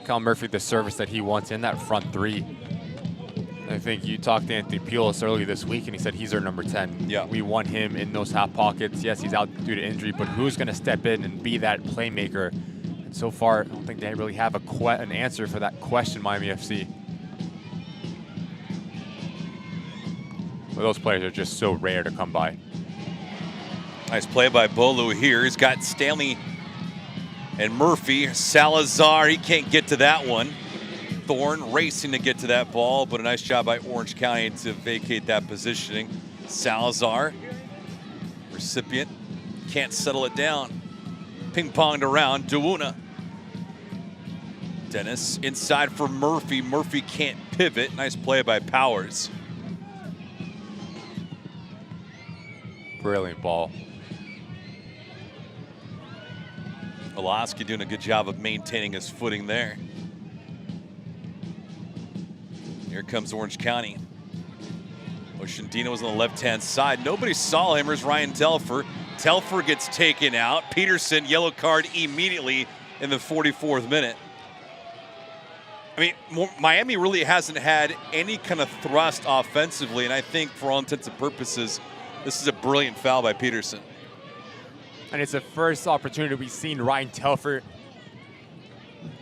Kyle Murphy the service that he wants in that front three. I think you talked to Anthony Peels earlier this week, and he said he's our number 10. Yeah. We want him in those half pockets. Yes, he's out due to injury, but who's going to step in and be that playmaker? And so far, I don't think they really have an answer for that question, Miami FC. Well, those players are just so rare to come by. Nice play by Bolu here. He's got Stanley and Murphy. Salazar, he can't get to that one. Thorne racing to get to that ball, but a nice job by Orange County to vacate that positioning. Salazar, recipient, can't settle it down. Ping-ponged around, Dawuna. Dennis inside for Murphy. Murphy can't pivot. Nice play by Powers. Brilliant ball. Olaski doing a good job of maintaining his footing there. Here comes Orange County. Oshandino was on the left-hand side. Nobody saw him. Here's Ryan Telfer. Telfer gets taken out. Peterson, yellow card immediately in the 44th minute. I mean, Miami really hasn't had any kind of thrust offensively, and I think for all intents and purposes, this is a brilliant foul by Peterson. And it's the first opportunity we've seen Ryan Telfer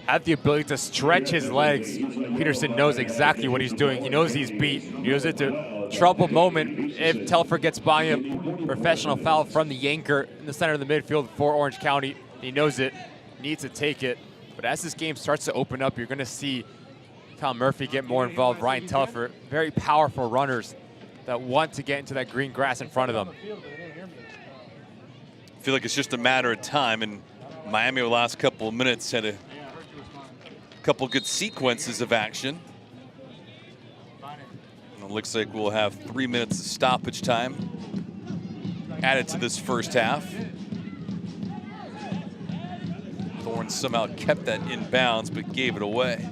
had the ability to stretch his legs. Peterson knows exactly what he's doing. He knows he's beat. He knows it's a trouble moment if Telfer gets by him. Professional foul from the Yanker in the center of the midfield for Orange County. He knows it, needs to take it. But as this game starts to open up, you're going to see Kyle Murphy get more involved. Ryan Telfer, very powerful runners that want to get into that green grass in front of them. I feel like it's just a matter of time, and Miami over the last couple of minutes had a couple good sequences of action. And it looks like we'll have 3 minutes of stoppage time added to this first half. Thorne somehow kept that in bounds but gave it away.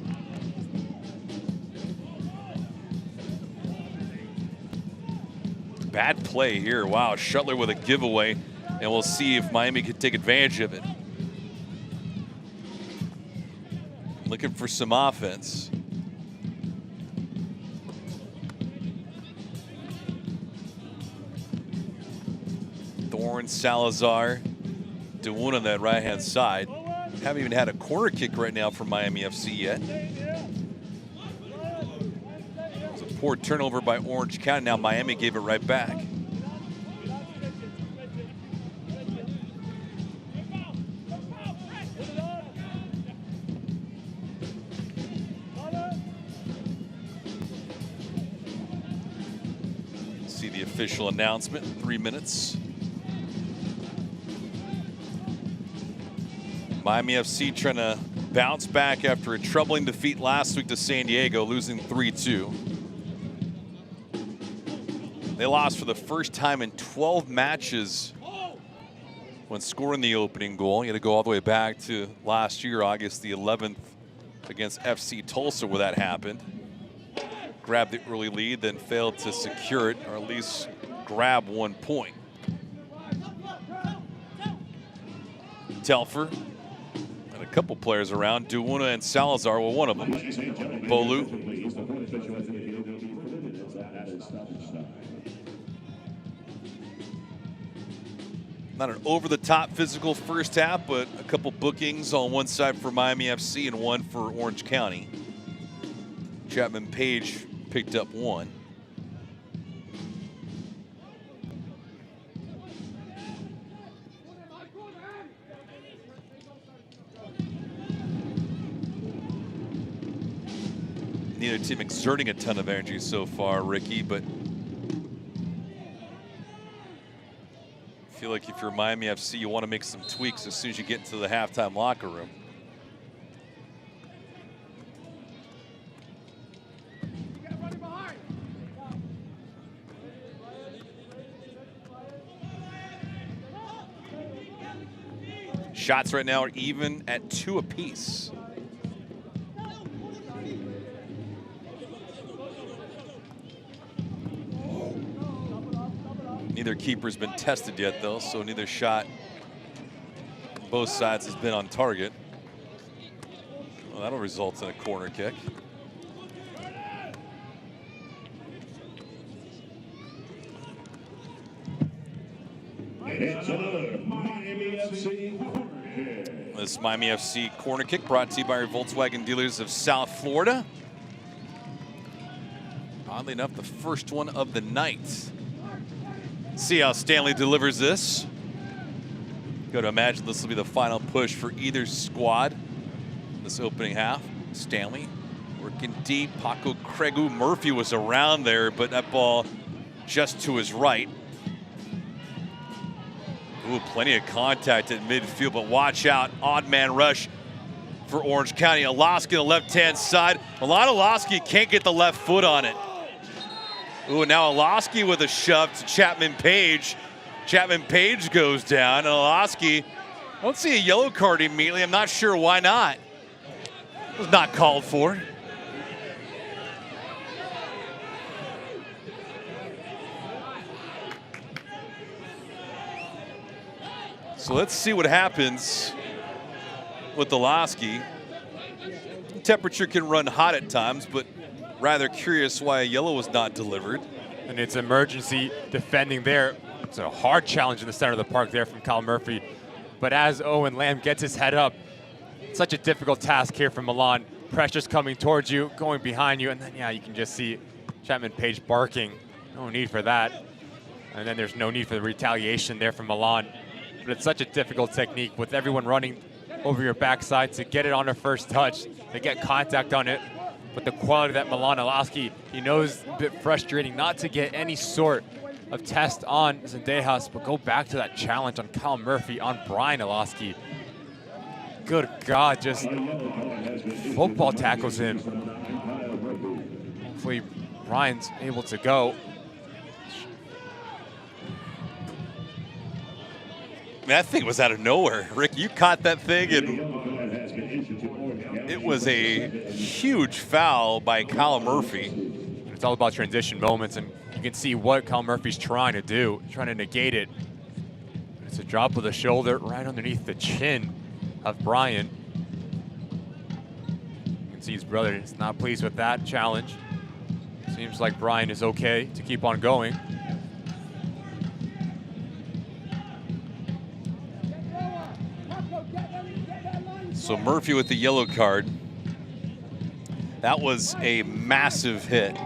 Bad play here. Wow, Shuttler with a giveaway, and we'll see if Miami can take advantage of it. Looking for some offense. Thorne, Salazar, DeWoon on that right-hand side. Haven't even had a corner kick right now from Miami FC yet. It's a poor turnover by Orange County. Now Miami gave it right back. See the official announcement in 3 minutes. Miami FC trying to bounce back after a troubling defeat last week to San Diego, losing 3-2. They lost for the first time in 12 matches when scoring the opening goal. You had to go all the way back to last year, August the 11th, against FC Tulsa, where that happened. Grabbed the early lead, then failed to secure it, or at least grab 1 point. Telfer. And a couple players around. Duwuna and Salazar were one of them. Bolu. Not an over-the-top physical first half, but a couple bookings on one side for Miami FC and one for Orange County. Chapman Page picked up one. Neither team exerting a ton of energy so far, Ricky, but I feel like if you're Miami FC, you want to make some tweaks as soon as you get into the halftime locker room. Shots right now are even at 2 apiece. Neither keeper's been tested yet, though, so neither shot on both sides has been on target. Well, that'll result in a corner kick. It's another Miami FC corner kick. This Miami FC corner kick brought to you by our Volkswagen dealers of South Florida. Oddly enough, the first one of the night. See how Stanley delivers this. Got to imagine this will be the final push for either squad in this opening half. Stanley working deep. Paco Cregu Murphy was around there, but that ball just to his right. Ooh, plenty of contact at midfield, but watch out. Odd man rush for Orange County. Oloski on the left-hand side. Milan Oloski can't get the left foot on it. Ooh, now Oloski with a shove to Chapman Page. Chapman Page goes down, and Oloski, I don't see a yellow card immediately. I'm not sure why not. It was not called for. So let's see what happens with Oloski. Temperature can run hot at times, but rather curious why a yellow was not delivered. And it's emergency defending there. It's a hard challenge in the center of the park there from Kyle Murphy. But as Owen Lamb gets his head up, such a difficult task here for Milan. Pressure's coming towards you, going behind you, and then, yeah, you can just see Chapman Page barking. No need for that. And then there's no need for the retaliation there from Milan. But it's such a difficult technique with everyone running over your backside to get it on a first touch, to get contact on it. But the quality that Milan Alaski, he knows a bit frustrating not to get any sort of test on Zendejas, but go back to that challenge on Kyle Murphy, on Brian Alaski. Good God, just football tackles him. Hopefully Brian's able to go. That thing was out of nowhere. Rick, you caught that thing, and it was a huge foul by Kyle Murphy. It's all about transition moments, and you can see what Kyle Murphy's trying to do, trying to negate it. It's a drop of the shoulder right underneath the chin of Brian. You can see his brother is not pleased with that challenge. Seems like Brian is okay to keep on going. So Murphy with the yellow card. That was a massive hit.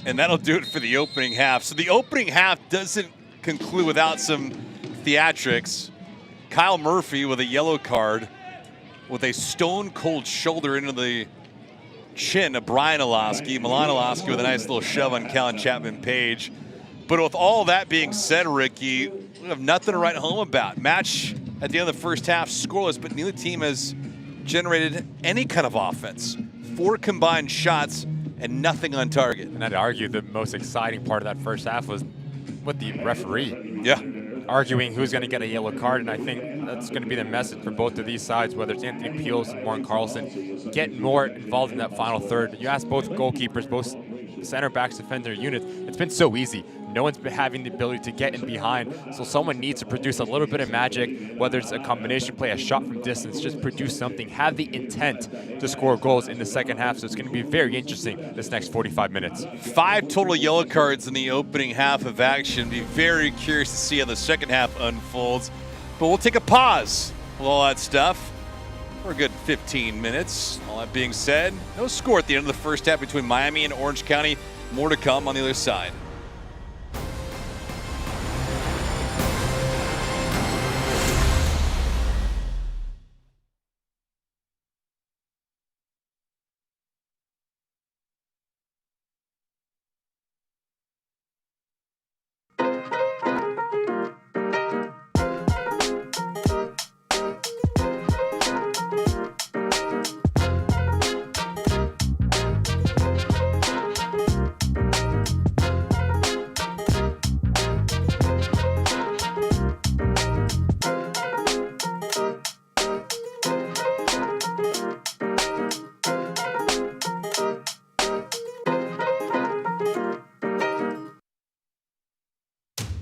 And that'll do it for the opening half. So the opening half doesn't conclude without some theatrics. Kyle Murphy with a yellow card with a stone cold shoulder into the chin of Brian Alaski. Milan Alaski with a nice little shove on Callan Chapman Page. But with all that being said, Ricky, we have nothing to write home about. Match at the end of the first half, scoreless, but neither team has generated any kind of offense. 4 combined shots and nothing on target. And I'd argue the most exciting part of that first half was with the referee. Yeah. Arguing who's going to get a yellow card, and I think that's going to be the message for both of these sides, whether it's Anthony Peels and Warren Carlson. Get more involved in that final third. You ask both goalkeepers, both center backs, defender units, it's been so easy. No one's been having the ability to get in behind, so someone needs to produce a little bit of magic, whether it's a combination play, a shot from distance, just produce something, have the intent to score goals in the second half, so it's going to be very interesting this next 45 minutes. 5 total yellow cards in the opening half of action. Be very curious to see how the second half unfolds, but we'll take a pause with all that stuff for a good 15 minutes. All that being said, no score at the end of the first half between Miami and Orange County. More to come on the other side.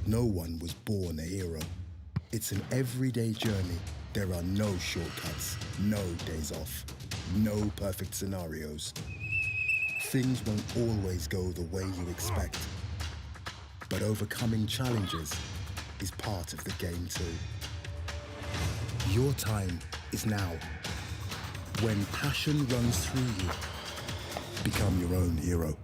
No one was born a hero. It's an everyday journey. There are no shortcuts, no days off, no perfect scenarios. Things won't always go the way you expect. But overcoming challenges is part of the game too. Your time is now. When passion runs through you, become your own hero.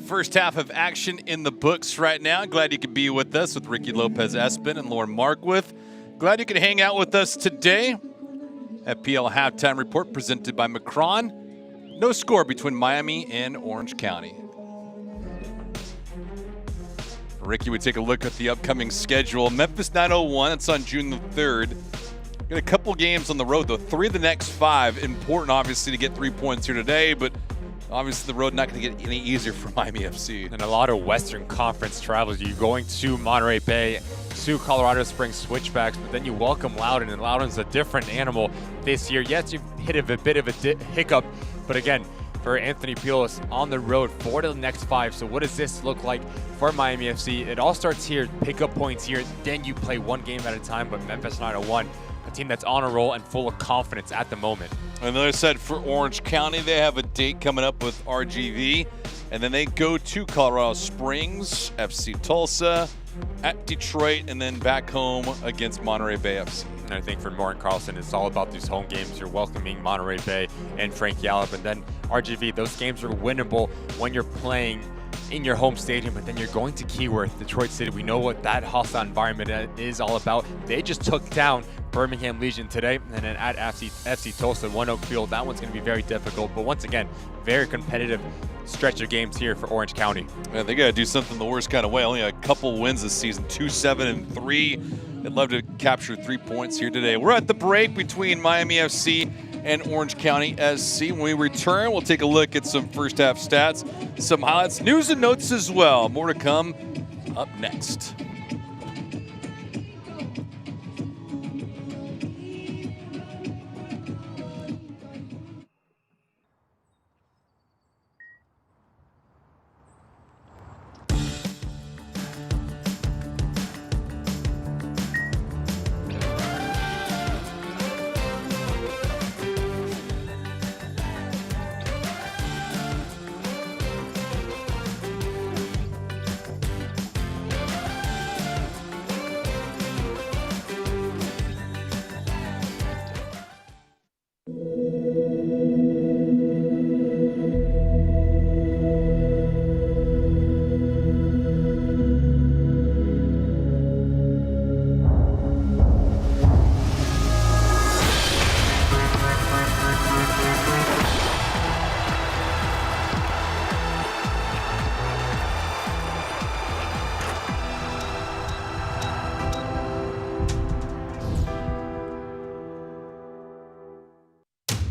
First half of action in the books right now. Glad you could be with us with Ricky Lopez Espin and Lauren Markwith. Glad you could hang out with us today. FPL Halftime Report presented by Macron. No score between Miami and Orange County. Ricky, we take a look at the upcoming schedule. Memphis 901, that's on June the 3rd. Got a couple games on the road, though. 3 of the next 5. Important, obviously, to get 3 points here today, but obviously the road not going to get any easier for Miami FC. And a lot of Western Conference travels. You're going to Monterey Bay, to Colorado Springs Switchbacks, but then you welcome Loudoun, and Loudoun's a different animal this year. Yes, you've hit a bit of a hiccup, but again, for Anthony Pulis on the road 4 to the next 5. So what does this look like for Miami FC? It all starts here, pick up points here, then you play one game at a time, but Memphis 901, a team that's on a roll and full of confidence at the moment. On the other side, for Orange County, they have a date coming up with RGV, and then they go to Colorado Springs, FC Tulsa, at Detroit, and then back home against Monterey Bay FC. And I think for Morton Carlson, it's all about these home games. You're welcoming Monterey Bay and Frank Yallop, and then RGV. Those games are winnable when you're playing in your home stadium, but then you're going to Keyworth, Detroit City. We know what that hostile environment is all about. They just took down Birmingham Legion today, and then at FC Tulsa, One Oak Field. That one's going to be very difficult, but once again, very competitive stretch of games here for Orange County. Yeah, they got to do something the worst kind of way. Only a couple wins this season, 2-7-3. They'd love to capture 3 points here today. We're at the break between Miami FC and Orange County SC. When we return, we'll take a look at some first half stats, some highlights, news and notes as well. More to come up next.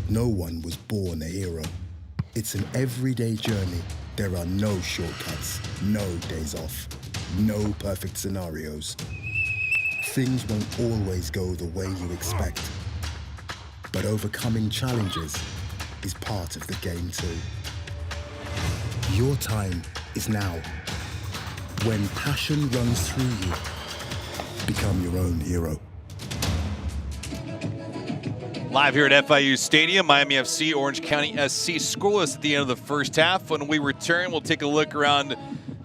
No one was born a hero. It's an everyday journey. There are no shortcuts, no days off, no perfect scenarios. Things won't always go the way you expect. But overcoming challenges is part of the game too. Your time is now. When passion runs through you, become your own hero. Live here at FIU Stadium, Miami FC, Orange County SC scoreless at the end of the first half. When we return, we'll take a look around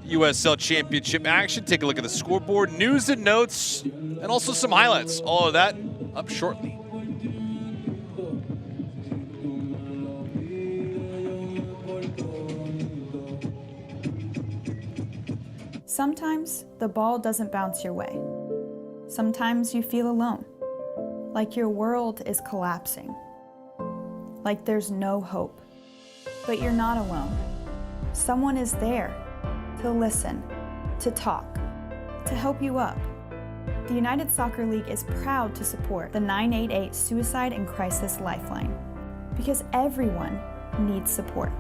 USL Championship action, take a look at the scoreboard, news and notes, and also some highlights. All of that up shortly. Sometimes the ball doesn't bounce your way. Sometimes you feel alone. Like your world is collapsing, like there's no hope. But you're not alone. Someone is there to listen, to talk, to help you up. The United Soccer League is proud to support the 988 Suicide and Crisis Lifeline, because everyone needs support.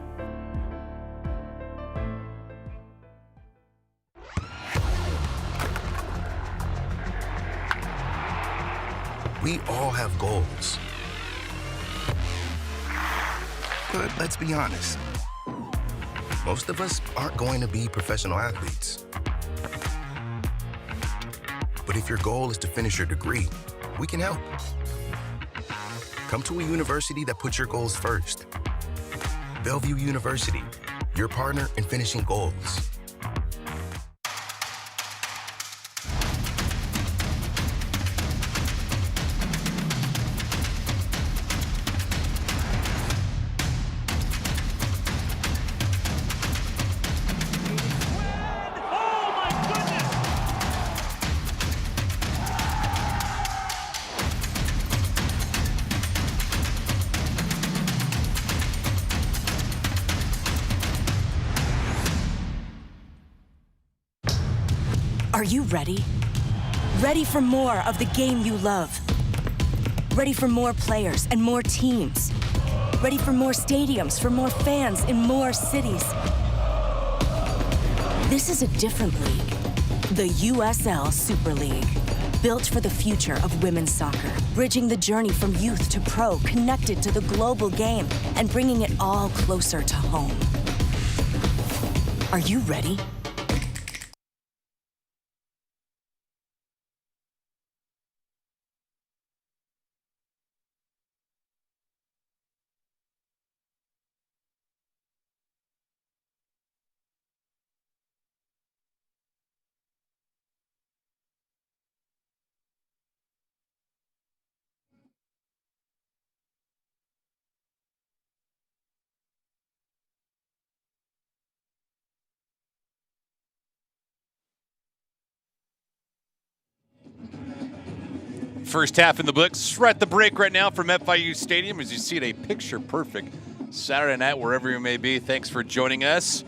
We all have goals. But let's be honest, most of us aren't going to be professional athletes. But if your goal is to finish your degree, we can help. Come to a university that puts your goals first. Bellevue University, your partner in finishing goals. Are you ready? Ready for more of the game you love? Ready for more players and more teams? Ready for more stadiums, for more fans in more cities? This is a different league. The USL Super League. Built for the future of women's soccer. Bridging the journey from youth to pro, connected to the global game, and bringing it all closer to home. Are you ready? First half in the books. We're at the break right now from FIU Stadium as you see it, a picture-perfect Saturday night wherever you may be. Thanks for joining us.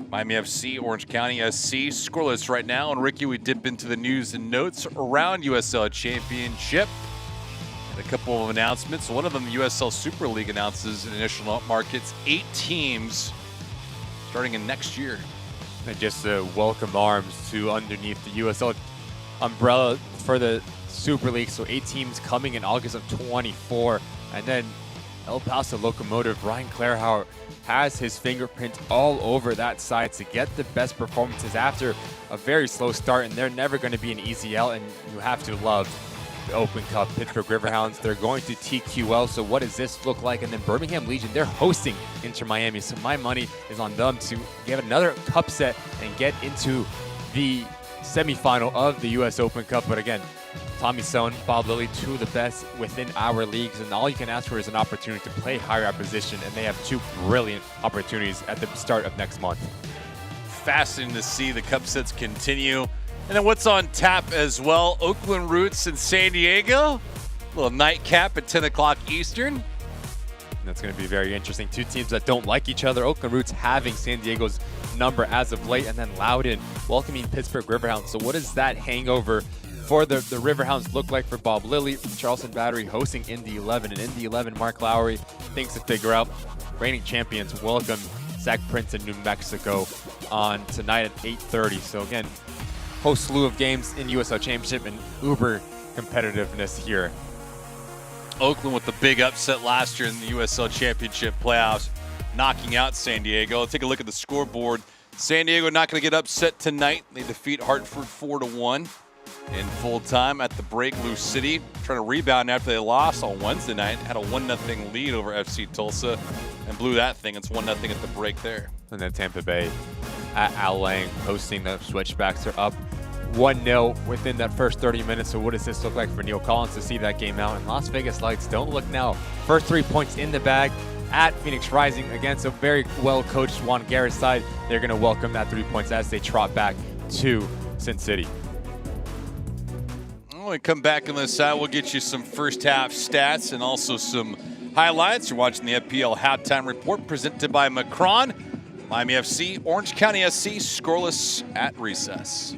Miami FC, Orange County SC, scoreless right now. And Ricky, we dip into the news and notes around USL Championship. And a couple of announcements. One of them, the USL Super League announces in initial markets 8 teams starting in next year. And just welcome arms to underneath the USL umbrella for the Super League. So 8 teams coming in August of 24. And then El Paso Locomotive, Ryan Clairhauer, has his fingerprint all over that side to get the best performances after a very slow start. And they're never going to be an easy L. And you have to love the Open Cup. Pittsburgh Riverhounds, they're going to TQL. So what does this look like? And then Birmingham Legion, they're hosting Inter Miami. So my money is on them to get another cup set and get into the semifinal of the US Open Cup. But again, Tommy Sohn, Bob Lilly, 2 of the best within our leagues, and all you can ask for is an opportunity to play higher opposition, and they have 2 brilliant opportunities at the start of next month. Fascinating to see the cup sets continue. And then what's on tap as well, Oakland Roots in San Diego. A little nightcap at 10 o'clock Eastern. And that's going to be very interesting. 2 teams that don't like each other. Oakland Roots having San Diego's number as of late, and then Loudoun welcoming Pittsburgh Riverhounds. So what does that hangover for the Riverhounds look like for Bob Lilly? Charleston Battery hosting Indy 11. And Indy 11, Mark Lowry, things to figure out. Reigning champions welcome Zach Prince in New Mexico on tonight at 8:30. So again, whole slew of games in USL Championship and uber competitiveness here. Oakland with the big upset last year in the USL Championship playoffs, knocking out San Diego. Let's take a look at the scoreboard. San Diego not going to get upset tonight. They defeat Hartford 4-1 in full time at the break. Lou City trying to rebound after they lost on Wednesday night. Had a 1-0 lead over FC Tulsa and blew that thing. It's 1-0 at the break there. And then Tampa Bay at Al Lang hosting the Switchbacks. Are up 1-0 within that first 30 minutes. So what does this look like for Neil Collins to see that game out? And Las Vegas Lights, don't look now. First 3 points in the bag at Phoenix Rising against a very well-coached Juan Garrett side. They're going to welcome that 3 points as they trot back to Sin City. When we come back on this side, we'll get you some first half stats and also some highlights. You're watching the FPL Halftime Report presented by Macron. Miami FC, Orange County SC, scoreless at recess.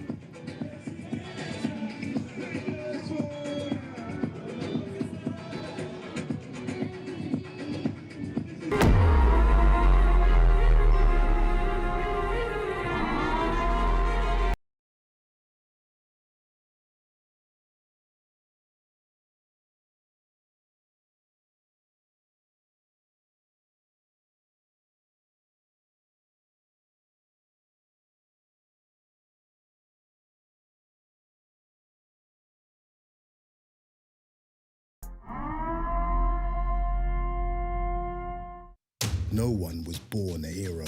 No one was born a hero.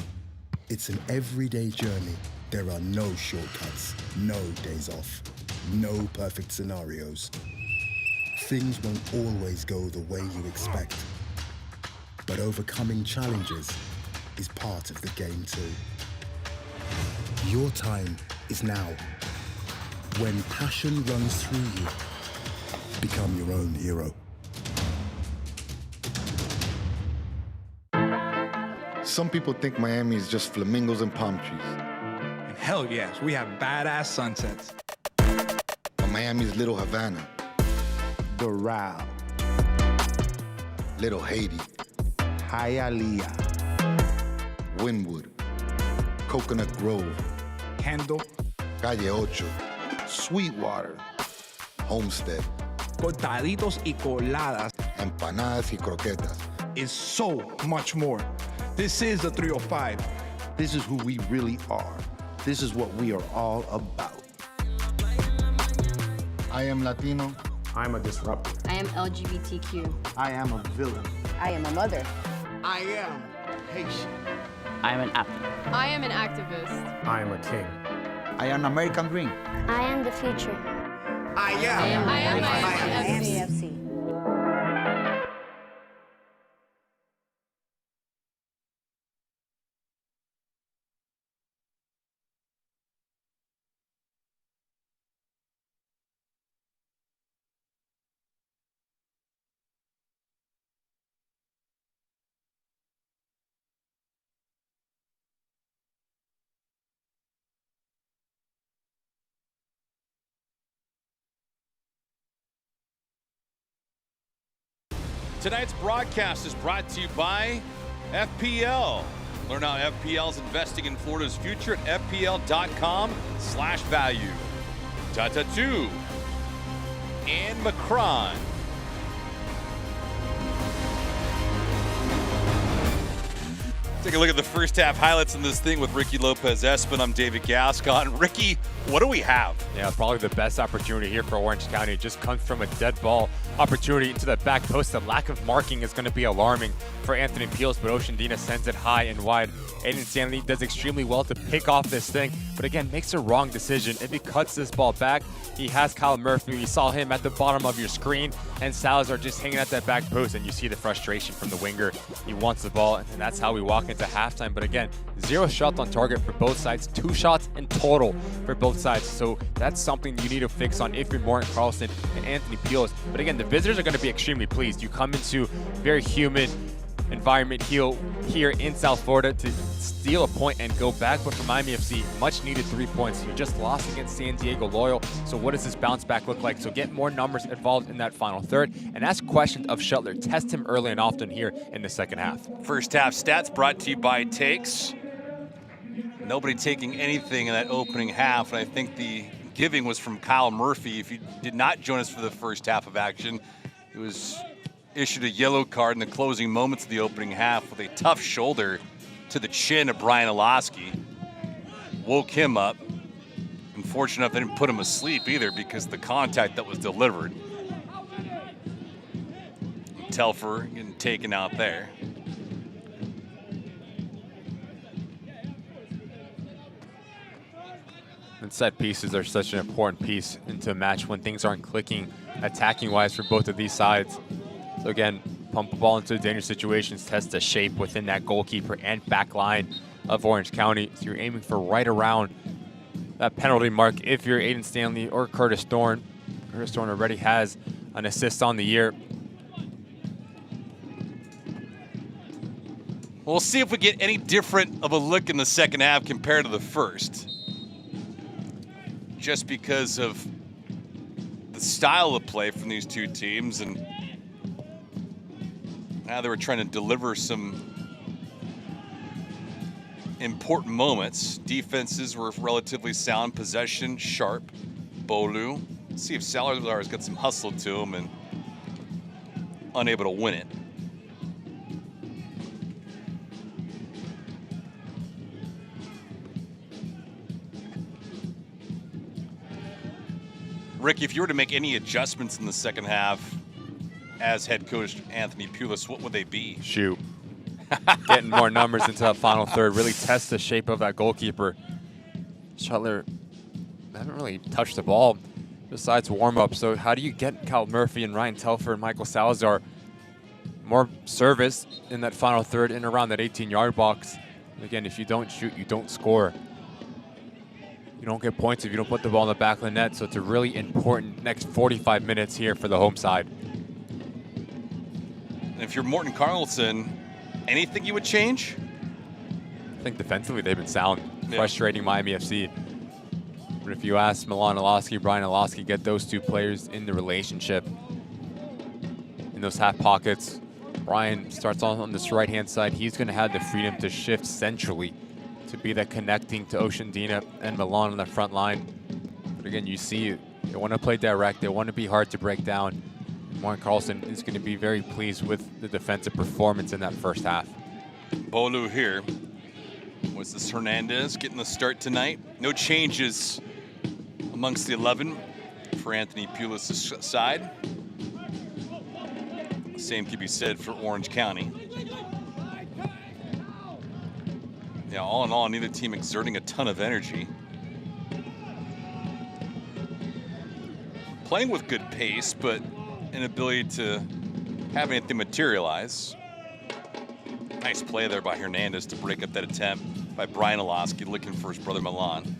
It's an everyday journey. There are no shortcuts, no days off, no perfect scenarios. Things won't always go the way you expect. But overcoming challenges is part of the game too. Your time is now. When passion runs through you, become your own hero. Some people think Miami is just flamingos and palm trees. And Hell yes, we have badass sunsets. Miami's Little Havana, Doral, Little Haiti, Hialeah, Wynwood, Coconut Grove, Kendall, Calle Ocho, Sweetwater, Homestead, cortaditos y coladas empanadas y croquetas. is so much more. This is a 305. This is who we really are. This is what we are all about. I am Latino. I'm a disruptor. I am LGBTQ. I am a villain. I am a mother. I am Haitian. I am an athlete. I am an activist. I am a king. I am American Dream. I am the future. I am Miami FC. Tonight's broadcast is brought to you by FPL. Learn how FPL is investing in Florida's future at FPL.com/value. Tata 2 and Macron. Take a look at the first half highlights in this thing with Ricky Lopez-Espin. I'm David Gascon. Ricky, what do we have? Yeah, probably the best opportunity here for Orange County. It just comes from a dead ball opportunity into the back post. The lack of marking is going to be alarming for Anthony Peels, but Oceandina sends it high and wide. Aiden Stanley does extremely well to pick off this thing, but again, makes a wrong decision. If he cuts this ball back, he has Kyle Murphy. We saw him at the bottom of your screen, and Salazar just hanging at that back post, and you see the frustration from the winger. He wants the ball, and that's how we walk into halftime. But again, 0 shots on target for both sides, 2 shots in total for both sides. So that's something you need to fix on if you're Morton Carlson and Anthony Peels. But again, the visitors are going to be extremely pleased. You come into very humid environment here in South Florida to steal a point and go back. But for Miami FC, much needed 3 points. You just lost against San Diego Loyal. So what does this bounce back look like? So get more numbers involved in that final third and ask questions of Shuttler. Test him early and often here in the second half. First half stats brought to you by Takes. Nobody taking anything in that opening half, and I think the giving was from Kyle Murphy. If you did not join us for the first half of action, he was issued a yellow card in the closing moments of the opening half with a tough shoulder to the chin of Brian Olaski. Woke him up. Unfortunate enough, they didn't put him asleep either because of the contact that was delivered. Telfer getting taken out there. And set pieces are such an important piece into a match when things aren't clicking attacking-wise for both of these sides. So again, pump the ball into dangerous situations, test the shape within that goalkeeper and back line of Orange County. So you're aiming for right around that penalty mark if you're Aiden Stanley or Curtis Thorne. Curtis Thorne already has an assist on the year. We'll see if we get any different of a look in the second half compared to the first. Just because of the style of play from these two teams, and now they were trying to deliver some important moments. Defenses were relatively sound, possession sharp. Bolu. Let's see if Salazar's got some hustle to him and unable to win it. Rick, if you were to make any adjustments in the second half as head coach Anthony Pulis, what would they be? Shoot. Getting more numbers into that final third. Really test the shape of that goalkeeper. Shuttler haven't really touched the ball besides warm-up. So how do you get Kyle Murphy and Ryan Telfer and Michael Salazar more service in that final third and around that 18-yard box? And again, if you don't shoot, you don't score. You don't get points if you don't put the ball in the back of the net. So it's a really important next 45 minutes here for the home side. And if you're Morton Carlson, anything you would change? I think defensively they've been sound. frustrating Miami FC. But if you ask Milan Ilosky, Brian Ilosky, get those two players in the relationship, in those half pockets. Brian starts on this right-hand side. He's going to have the freedom to shift centrally to be that connecting to Oceandina and Milan on the front line. But again, you see they want to play direct. They want to be hard to break down. Mark Carlson is going to be very pleased with the defensive performance in that first half. Bolu here. Was this Hernandez getting the start tonight? No changes amongst the 11 for Anthony Pulis' side. Same could be said for Orange County. Yeah, all in all, neither team exerting a ton of energy. Playing with good pace, but inability to have anything materialize. Nice play there by Hernandez to break up that attempt by Brian Ilosky, looking for his brother Milan.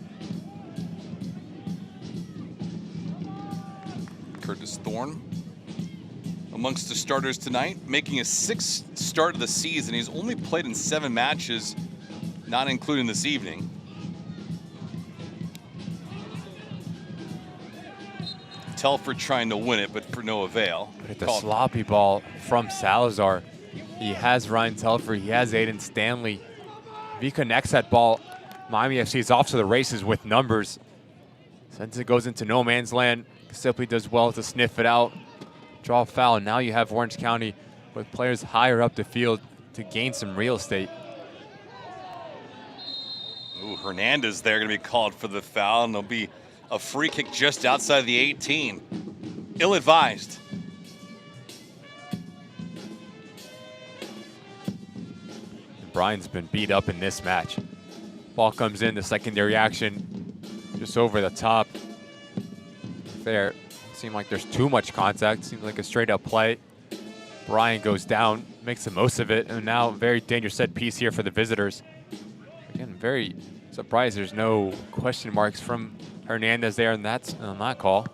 Curtis Thorne amongst the starters tonight, making his 6th start of the season. He's only played in 7 matches, not including this evening. Telford trying to win it, but for no avail. But at the sloppy ball from Salazar, he has Ryan Telford, he has Aiden Stanley. If he connects that ball, Miami FC is off to the races with numbers. Since it goes into no man's land, simply does well to sniff it out, draw a foul. Now you have Orange County with players higher up the field to gain some real estate. Ooh, Hernandez there going to be called for the foul, and there'll be a free kick just outside the 18. Ill-advised. Brian's been beat up in this match. Ball comes in, the secondary action just over the top. There, seemed like there's too much contact. Seems like a straight up play. Brian goes down, makes the most of it, and now very dangerous set piece here for the visitors. Again, very surprised there's no question marks from Hernandez there, and that's on that call.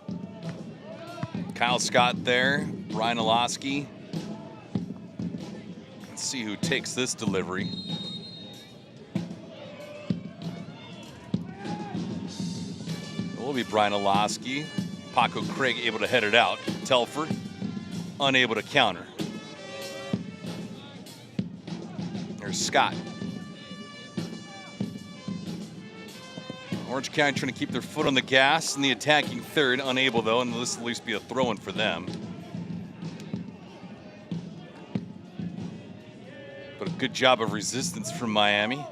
Kyle Scott there, Brian Ilosky. Let's see who takes this delivery. It will be Brian Ilosky. Paco Craig able to head it out. Telford unable to counter. There's Scott. Orange County trying to keep their foot on the gas in the attacking third. Unable though, and this will at least be a throw-in for them. But a good job of resistance from Miami.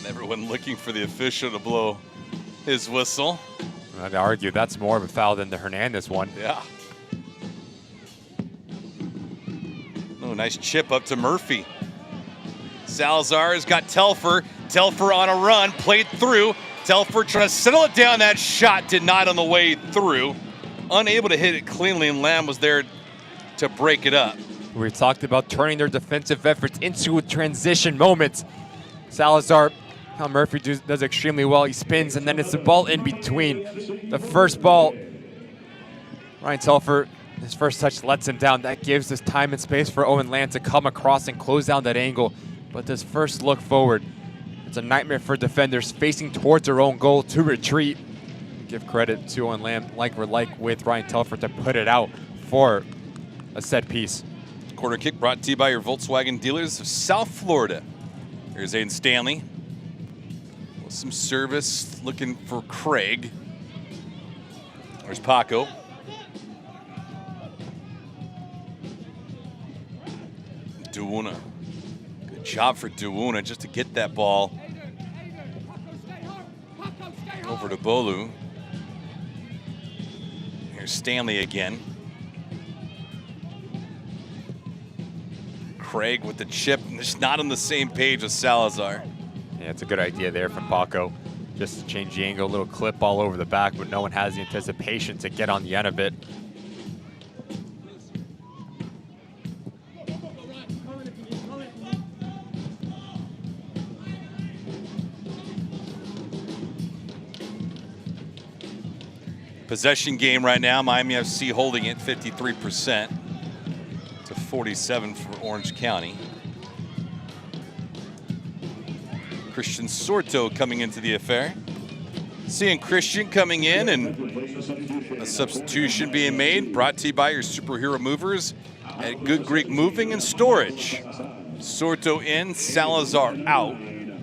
Everyone looking for the official to blow his whistle. I'd argue that's more of a foul than the Hernandez one. Yeah. Oh, nice chip up to Murphy. Salazar has got Telfer. Telfer on a run, played through. Telfer trying to settle it down. That shot did not on the way through. Unable to hit it cleanly, and Lamb was there to break it up. We talked about turning their defensive efforts into transition moments. Salazar, how Murphy does extremely well. He spins, and then it's the ball in between. The first ball, Ryan Telfer, his first touch lets him down. That gives us time and space for Owen Land to come across and close down that angle. But this first look forward, it's a nightmare for defenders facing towards their own goal to retreat. Give credit to Owen Lamb, like with Ryan Telfer, to put it out for a set piece. Corner kick brought to you by your Volkswagen dealers of South Florida. Here's Aiden Stanley. With some service, looking for Craig. There's Paco. Duuna. Good job for Duuna just to get that ball over to Bolu. Here's Stanley again. Craig with the chip, just not on the same page as Salazar. Yeah, it's a good idea there from Paco. Just to change the angle, a little clip all over the back, but no one has the anticipation to get on the end of it. Possession game right now. Miami FC holding it 53% to 47 for Orange County. Christian Sorto coming into the affair. Seeing Christian coming in, and a substitution being made, brought to you by your superhero movers at Good Greek Moving and Storage. Sorto in, Salazar out. And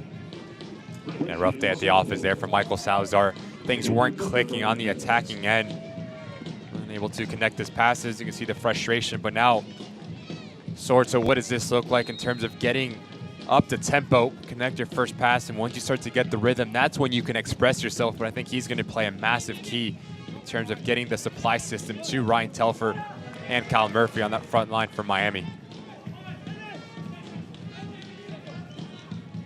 rough day at the office there for Michael Salazar. Things weren't clicking on the attacking end. Unable to connect his passes. You can see the frustration, but now, Sorto, what does this look like in terms of getting up to tempo, connect your first pass, and once you start to get the rhythm, that's when you can express yourself. But I think he's going to play a massive key in terms of getting the supply system to Ryan Telfer and Kyle Murphy on that front line for Miami.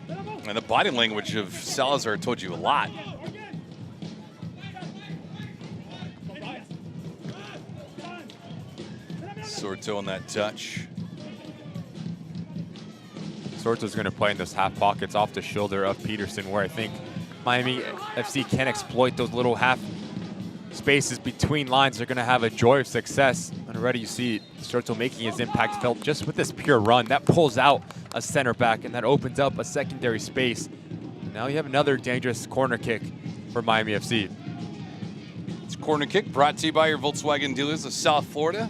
And the body language of Salazar told you a lot. Sorto on that touch. Sorto's going to play in those half pockets off the shoulder of Peterson, where I think Miami FC can exploit those little half spaces between lines. They're going to have a joy of success. And already you see Sorto making his impact felt just with this pure run. That pulls out a center back, and that opens up a secondary space. Now you have another dangerous corner kick for Miami FC. It's a corner kick brought to you by your Volkswagen dealers of South Florida.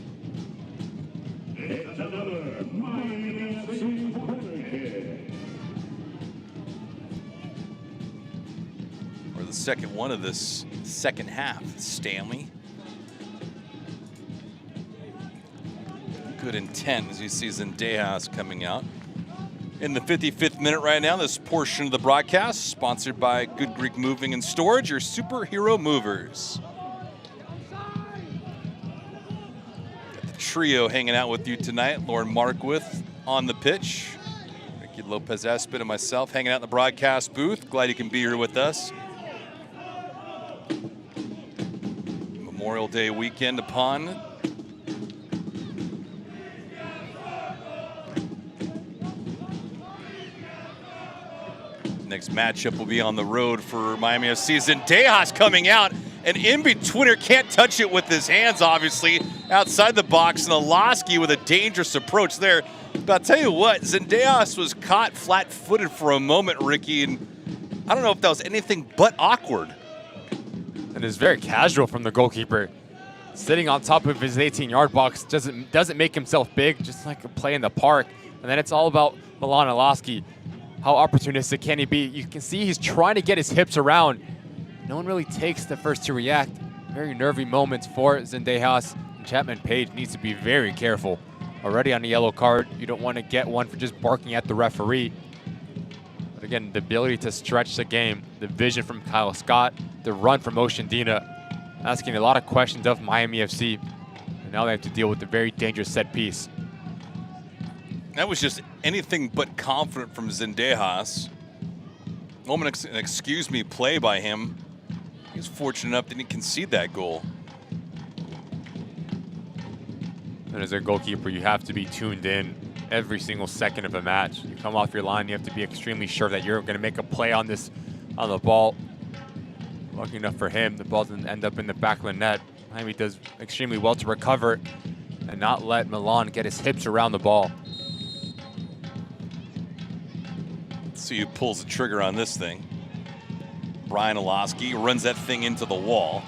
The second one of this second half. Stanley. Good intent as you see Zendejas coming out. In the 55th minute right now, this portion of the broadcast sponsored by Good Greek Moving and Storage, your superhero movers. Got the trio hanging out with you tonight. Lauren Markwith on the pitch. Ricky Lopez-Espin and myself hanging out in the broadcast booth. Glad you can be here with us. Memorial Day weekend upon. Next matchup will be on the road for Miami FC. Zendejas coming out, and in-betweener can't touch it with his hands, obviously, outside the box, and Alaski with a dangerous approach there. But I'll tell you what, Zendejas was caught flat-footed for a moment, Ricky, and I don't know if that was anything but awkward. And it's very casual from the goalkeeper. Sitting on top of his 18-yard box doesn't make himself big, just like a play in the park. And then it's all about Milan Alaski. How opportunistic can he be? You can see he's trying to get his hips around. No one really takes the first to react. Very nervy moments for Zendejas. Chapman Page needs to be very careful. Already on a yellow card, you don't want to get one for just barking at the referee. But again, the ability to stretch the game, the vision from Kyle Scott, the run from Ocean Dina, asking a lot of questions of Miami FC. And now they have to deal with the very dangerous set piece. That was just anything but confident from Zendejas. Moment an excuse me play by him. He was fortunate enough didn't concede that goal. And as a goalkeeper, you have to be tuned in every single second of a match. You come off your line, you have to be extremely sure that you're going to make a play on the ball. Lucky enough for him, the ball doesn't end up in the back of the net. Miami does extremely well to recover and not let Milan get his hips around the ball. Let's see who pulls the trigger on this thing. Brian Alaski runs that thing into the wall.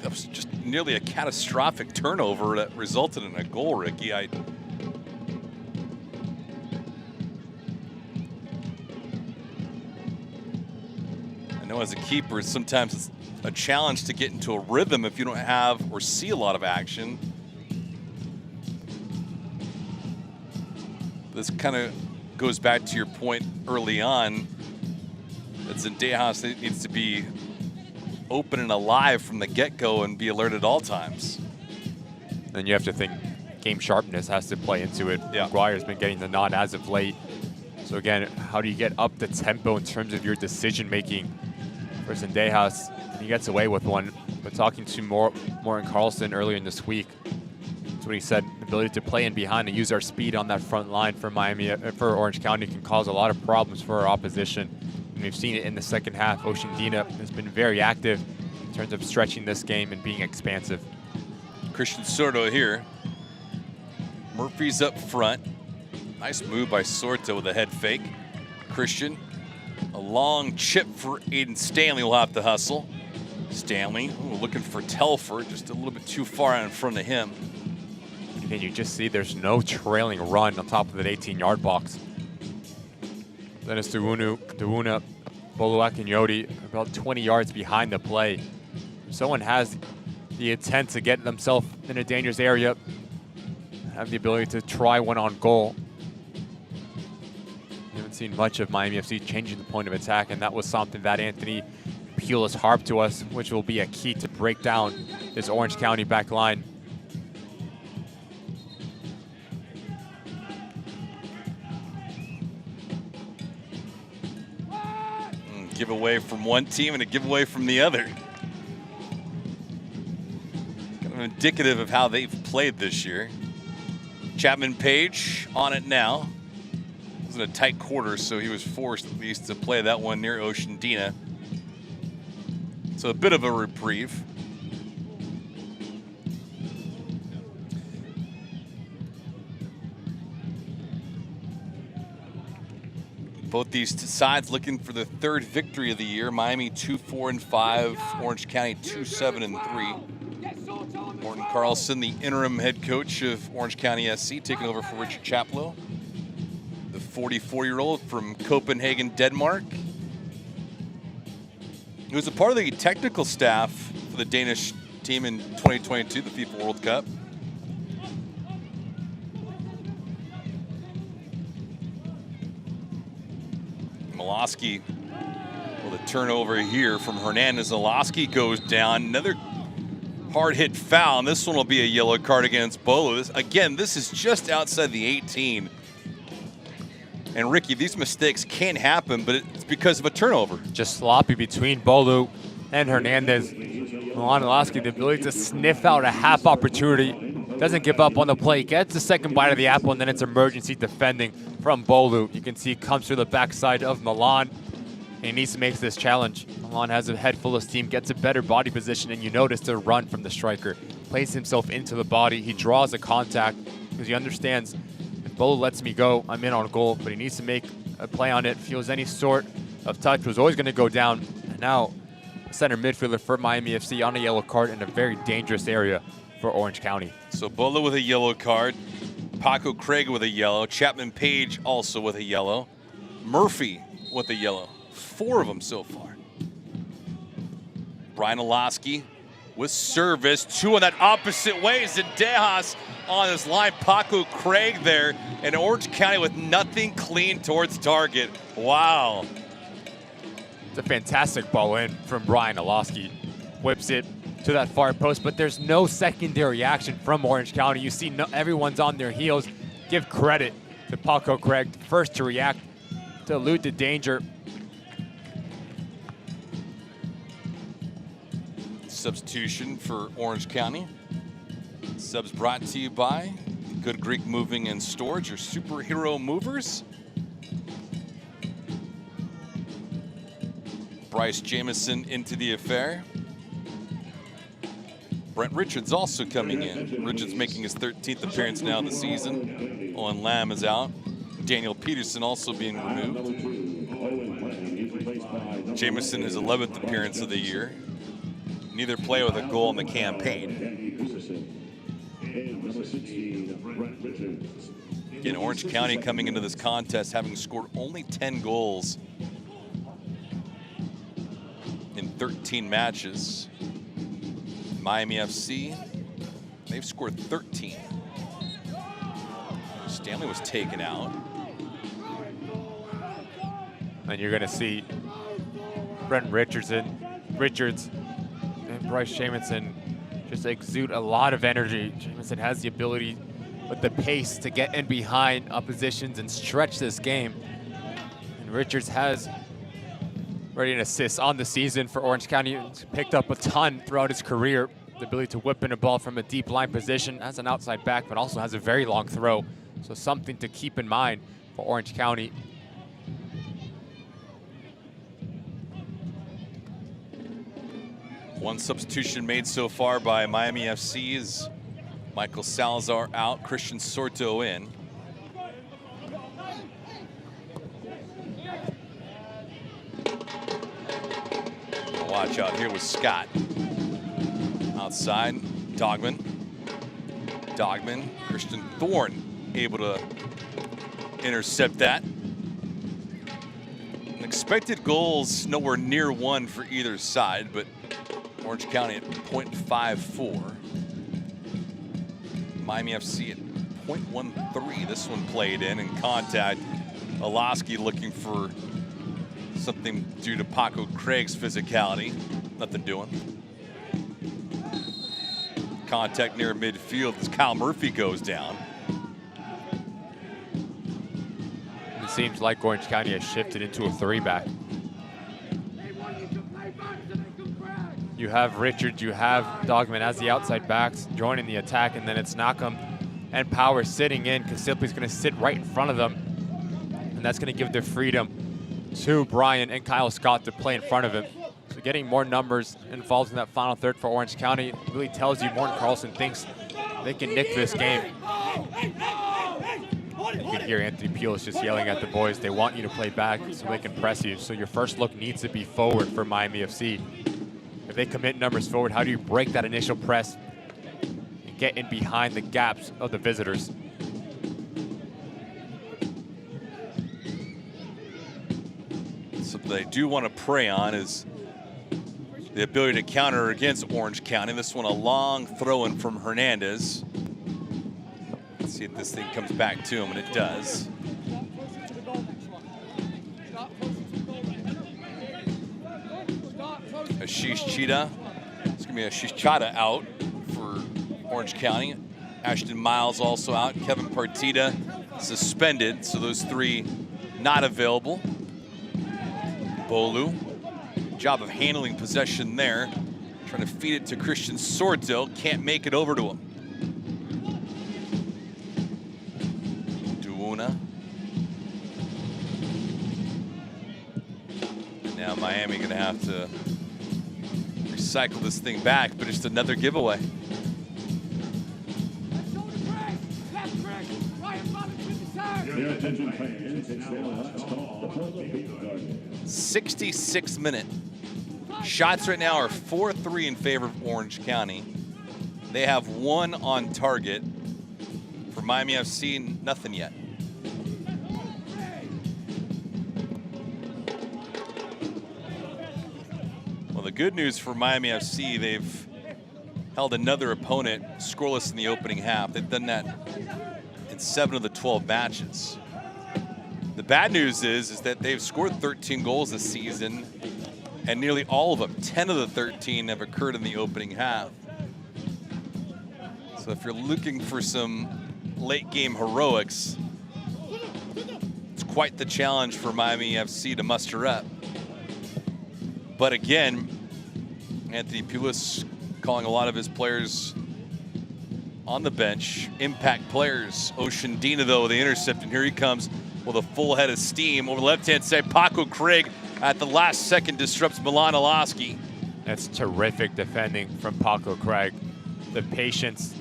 That was just nearly a catastrophic turnover that resulted in a goal, Ricky. I know as a keeper, sometimes it's a challenge to get into a rhythm if you don't have or see a lot of action. This kind of goes back to your point early on that Zendejas needs to be open and alive from the get-go and be alert at all times. Then you have to think game sharpness has to play into it. Yeah. McGuire's been getting the nod as of late. So again, how do you get up the tempo in terms of your decision-making for Zendejas? And he gets away with one. But talking to Morten Carlson earlier in this week, what he said. The ability to play in behind and use our speed on that front line for for Orange County can cause a lot of problems for our opposition. And we've seen it in the second half. Oceandina has been very active in terms of stretching this game and being expansive. Christian Soto here. Murphy's up front. Nice move by Sorto with a head fake. Christian, a long chip for Aiden Stanley will have to hustle. Stanley looking for Telfer, just a little bit too far out in front of him. And you just see there's no trailing run on top of that 18-yard box. Dennis Dewuna, Boluak, and Yodi about 20 yards behind the play. If someone has the intent to get themselves in a dangerous area, have the ability to try one on goal. We haven't seen much of Miami FC changing the point of attack, and that was something that Anthony Pulis harped to us, which will be a key to break down this Orange County back line. Giveaway from one team and a giveaway from the other. Kind of indicative of how they've played this year. Chapman Page on it now. It was in a tight quarter, so he was forced at least to play that one near Oceandina. So a bit of a reprieve. Both these sides looking for the third victory of the year. Miami 2-4-5, Orange County 2-7-3. Morten Carlson, the interim head coach of Orange County SC, taking over for Richard Chaplow, the 44-year-old from Copenhagen, Denmark. He was a part of the technical staff for the Danish team in 2022, the FIFA World Cup. Miloski with a turnover here from Hernandez. Miloski goes down. Another hard hit foul. And this one will be a yellow card against Bolo. Again, this is just outside the 18. And Ricky, these mistakes can happen, but it's because of a turnover. Just sloppy between Bolu and Hernandez. Milan Miloski, the ability to sniff out a half opportunity. Doesn't give up on the play. Gets the second bite of the apple, and then it's emergency defending from Bolu. You can see it comes through the backside of Milan. And he needs to make this challenge. Milan has a head full of steam, gets a better body position, and you notice the run from the striker. Plays himself into the body. He draws a contact because he understands if Bolu lets me go, I'm in on goal, but he needs to make a play on it. Feels any sort of touch was always going to go down. And now, center midfielder for Miami FC on a yellow card in a very dangerous area for Orange County. So Bolo with a yellow card, Paco Craig with a yellow, Chapman Page also with a yellow, Murphy with a yellow. 4 of them so far. Brian Olaski with service, 2 on that opposite way. Zendejas on his line, Paco Craig there, and Orange County with nothing clean towards target. Wow. It's a fantastic ball in from Brian Olaski. Whips it to that far post, but there's no secondary action from Orange County. You see everyone's on their heels. Give credit to Paco Craig, first to react, to elude the danger. Substitution for Orange County. Subs brought to you by Good Greek Moving and Storage, your superhero movers. Bryce Jamison into the affair. Brent Richards also coming in. Richards making his 13th appearance now this season. Owen Lamb is out. Daniel Peterson also being removed. Jamison his 11th appearance of the year. Neither player with a goal in the campaign. Again, Orange County coming into this contest having scored only 10 goals in 13 matches. Miami FC, they've scored 13. Stanley was taken out. And you're gonna see Brent Richards and Bryce Jamison just exude a lot of energy. Jamison has the ability with the pace to get in behind oppositions and stretch this game. And Richards has already an assist on the season for Orange County. He's picked up a ton throughout his career. the ability to whip in a ball from a deep line position as an outside back, but also has a very long throw. So something to keep in mind for Orange County. One substitution made so far by Miami FC is Michael Salazar out, Christian Sorto in. Watch out here with Scott. Outside, Dogman. Christian Thorne able to intercept that. And expected goals nowhere near 1 for either side, but Orange County at 0.54. Miami FC at 0.13. This one played in contact. Olaski looking for something due to Paco Craig's physicality. Nothing doing. Contact near midfield as Kyle Murphy goes down. It seems like Orange County has shifted into a 3-back. You have Richards, you have Dogman as the outside backs joining the attack, and then it's Knockham and Power sitting in because Sipley's going to sit right in front of them, and that's going to give the freedom to Brian and Kyle Scott to play in front of him. So getting more numbers involved in that final third for Orange County really tells you Morton Carlson thinks they can nick this game. And you can hear Anthony Peelis just yelling at the boys. They want you to play back so they can press you. So your first look needs to be forward for Miami FC. If they commit numbers forward, how do you break that initial press and get in behind the gaps of the visitors? Something they do want to prey on is the ability to counter against Orange County. This one a long throw-in from Hernandez. Let's see if this thing comes back to him, and it does. Ashish Cheetah. It's going to be Ashish Chada out for Orange County. Ashton Miles also out. Kevin Partita suspended, so those 3 not available. Bolu, job of handling possession there. Trying to feed it to Christian Sorto, can't make it over to him. Duuna. Now Miami gonna have to recycle this thing back, but it's another giveaway. Your attention fans, it's the last call. 66th minute. Shots right now are 4-3 in favor of Orange County. They have 1 on target. For Miami FC, nothing yet. Well, the good news for Miami FC, they've held another opponent scoreless in the opening half. They've done that in 7 of the 12 matches. The bad news is that they've scored 13 goals this season, and nearly all of them, 10 of the 13, have occurred in the opening half. So if you're looking for some late game heroics, it's quite the challenge for Miami FC to muster up. But again, Anthony Pulis calling a lot of his players on the bench impact players. Oceandina, though, the intercept, and here he comes with a full head of steam. Over the left-hand side, Paco Craig at the last second disrupts Milan Olaski. That's terrific defending from Paco Craig. The patience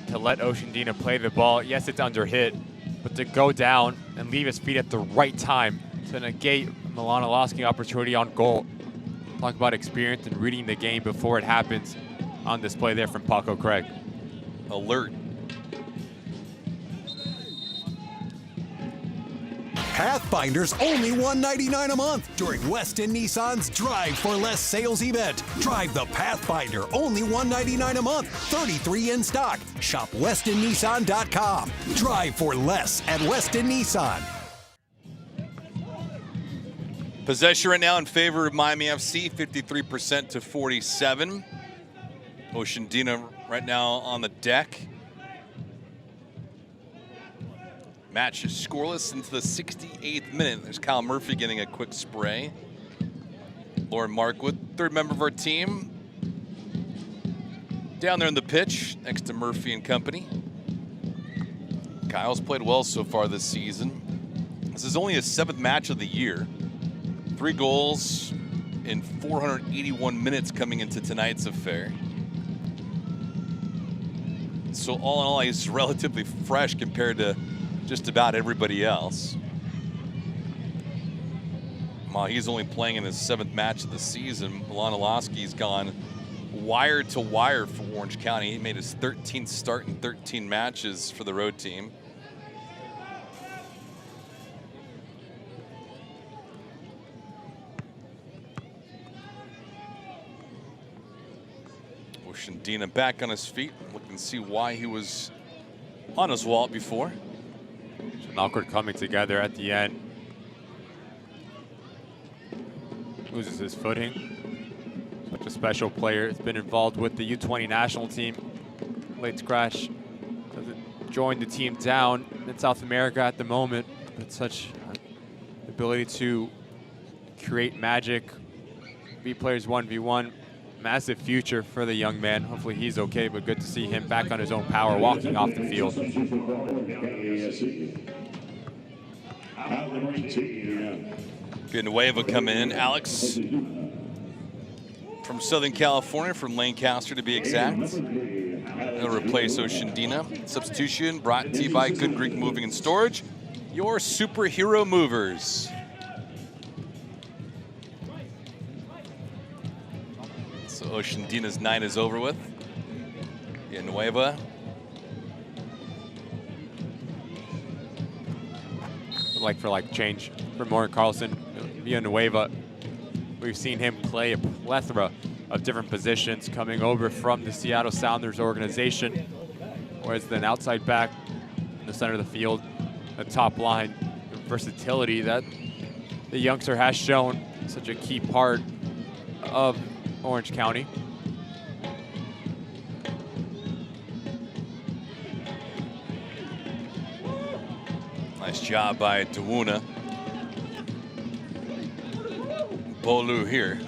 to let Oceandina play the ball. Yes, it's under hit, but to go down and leave his feet at the right time to negate Milan Olaski opportunity on goal. Talk about experience and reading the game before it happens on display there from Paco Craig. Alert. Pathfinder's only $199 a month during Weston Nissan's Drive for Less sales event. Drive the Pathfinder, only $199 a month, 33 in stock. Shop WestonNissan.com. Drive for less at Weston Nissan. Possession right now in favor of Miami FC, 53% to 47. Oceandina right now on the deck. Match is scoreless into the 68th minute. There's Kyle Murphy getting a quick spray. Lauren Markwood, third member of our team. Down there on the pitch, next to Murphy and company. Kyle's played well so far this season. This is only his 7th match of the year. 3 goals in 481 minutes coming into tonight's affair. So all in all, he's relatively fresh compared to just about everybody else. While he's only playing in his 7th match of the season, Milan Olaski's gone wire to wire for Orange County. He made his 13th start in 13 matches for the road team. Oshandina back on his feet. Looking to see why he was on his wall before. Awkward coming together at the end. Loses his footing. Such a special player. Has been involved with the U20 national team. Late scratch. Doesn't join the team down in South America at the moment. But such ability to create magic. Beat players 1v1. Massive future for the young man. Hopefully he's okay, but good to see him back on his own power, walking off the field. Villanueva coming in. Alex from Southern California, from Lancaster to be exact. He'll replace Oshandina. Substitution brought to you by Good Greek Moving and Storage, your superhero movers. So Oshandina's night is over with. Villanueva. Like for like change for Morgan Carlson. Villanueva, we've seen him play a plethora of different positions coming over from the Seattle Sounders organization, whereas an outside back in the center of the field, a top line, the versatility that the youngster has shown, such a key part of Orange County. Nice job by Dawuna. Bolu here.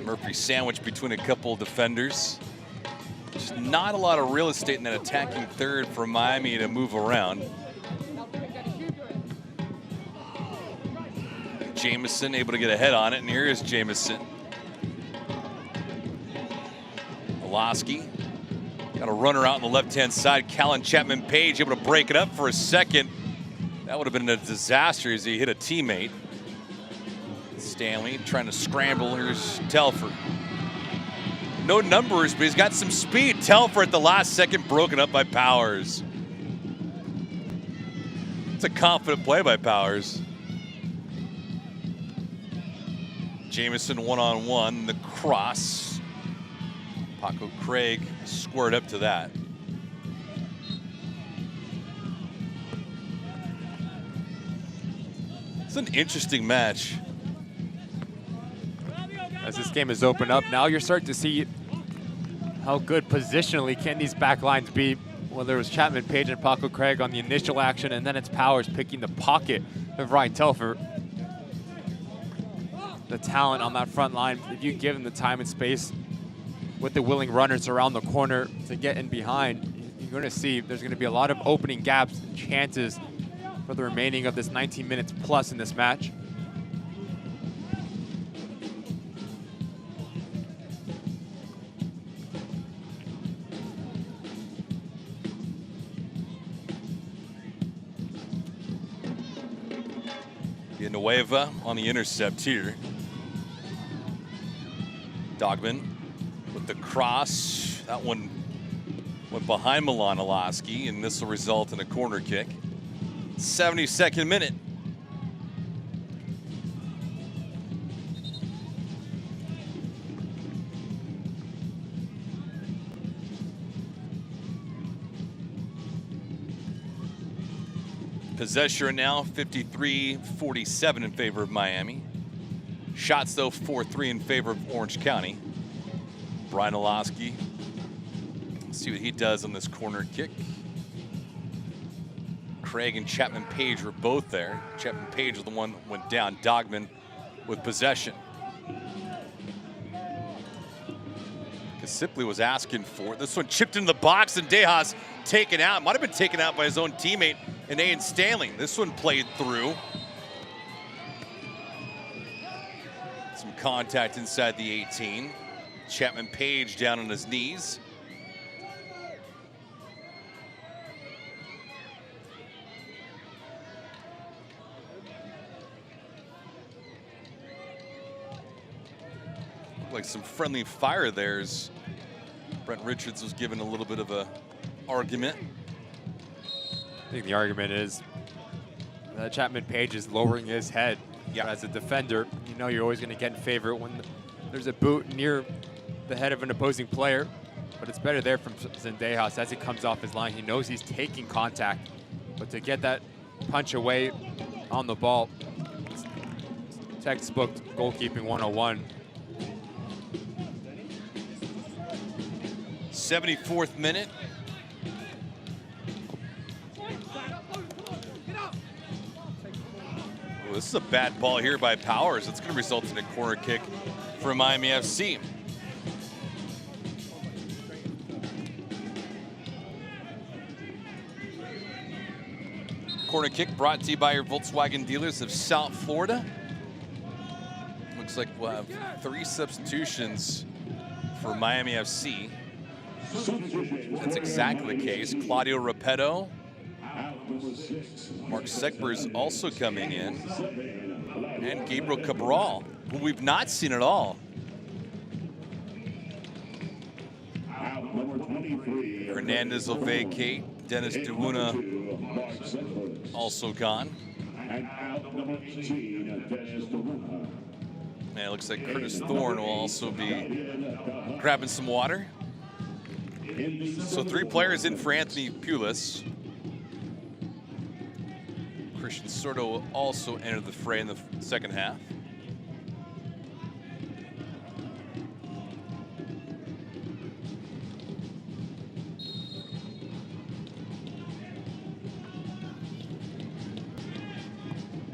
Murphy sandwiched between a couple defenders. Just not a lot of real estate in that attacking third for Miami to move around. Jamison able to get a head on it, and here is Jamison. Olaski got a runner out on the left-hand side. Callan Chapman-Page able to break it up for a second. That would have been a disaster as he hit a teammate. Stanley trying to scramble. Here's Telfer. No numbers, but he's got some speed. Telfer at the last second broken up by Powers. It's a confident play by Powers. Jamison one-on-one, the cross. Paco Craig squared up to that. It's an interesting match. As this game has opened up, now you're starting to see how good positionally can these back lines be. Whether it was Chapman, Page, and Paco Craig on the initial action, and then it's Powers picking the pocket of Ryan Telfer. The talent on that front line, if you give him the time and space with the willing runners around the corner to get in behind, you're going to see there's going to be a lot of opening gaps and chances for the remaining of this 19 minutes plus in this match. Villanueva on the intercept here. Dogman with the cross. That one went behind Milan Olaski, and this will result in a corner kick. 72nd minute. Possession now 53-47 in favor of Miami. Shots though 4-3 in favor of Orange County. Brian Olaski. Let's see what he does on this corner kick. Craig and Chapman-Page were both there. Chapman-Page was the one that went down. Dogman with possession. Sipley was asking for it. This one chipped into the box and Dejas taken out. Might have been taken out by his own teammate, Aiden Stanley. This one played through. Some contact inside the 18. Chapman Page down on his knees. Like some friendly fire there as Brent Richards was given a little bit of a argument. I think the argument is that Chapman Page is lowering his head. Yeah. As a defender, you know you're always going to get in favor when there's a boot near the head of an opposing player, but it's better there from Zendejas as he comes off his line. He knows he's taking contact, but to get that punch away on the ball, it's textbook goalkeeping 101. 74th minute. Oh, this is a bad ball here by Powers. It's going to result in a corner kick for Miami FC. Corner kick brought to you by your Volkswagen dealers of South Florida. Looks like we'll have 3 substitutions for Miami FC. That's exactly the case. Claudio Repetto. Mark Sekber's also coming in. And Gabriel Cabral, who we've not seen at all. Hernandez will vacate. Dennis Duuna also gone. And it looks like Curtis Thorne will also be grabbing some water. So 3 players in for Anthony Pulis. Christian Sordo will also enter the fray in the second half.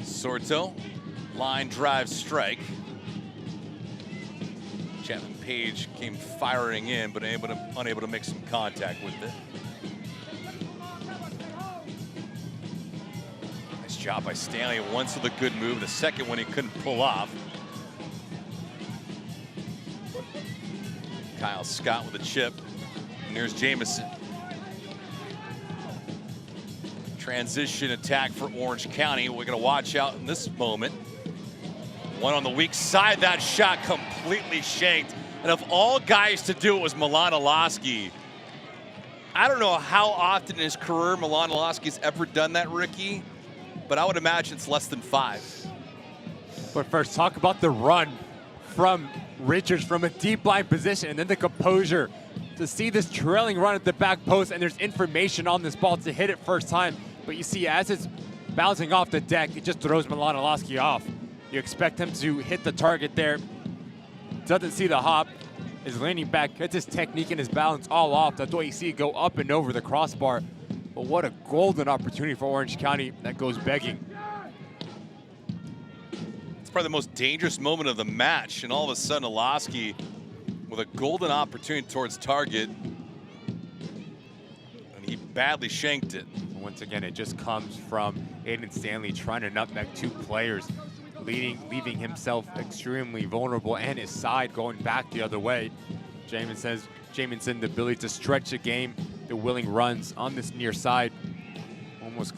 Sorto, line drive strike. Chapman Page came firing in, but unable to make some contact with it. Nice job by Stanley. Once with a good move, the second one he couldn't pull off. Kyle Scott with a chip. And there's Jamison. Transition attack for Orange County. We're going to watch out in this moment. One on the weak side. That shot completely shanked. And of all guys to do it was Milan Olaski. I don't know how often in his career Milan Olaski's ever done that, Ricky, but I would imagine it's less than 5. But first, talk about the run from Richards from a deep line position, and then the composure to see this trailing run at the back post, and there's information on this ball to hit it first time. But you see, as it's bouncing off the deck, it just throws Milan Olaski off. You expect him to hit the target there. Doesn't see the hop, is leaning back, gets his technique and his balance all off. That's why you see it go up and over the crossbar. But what a golden opportunity for Orange County that goes begging. It's probably the most dangerous moment of the match, and all of a sudden Olaski with a golden opportunity towards target, and he badly shanked it. Once again, it just comes from Aiden Stanley trying to nutmeg 2 players, leaving himself extremely vulnerable and his side going back the other way. Jamison, the ability to stretch the game, the willing runs on this near side, almost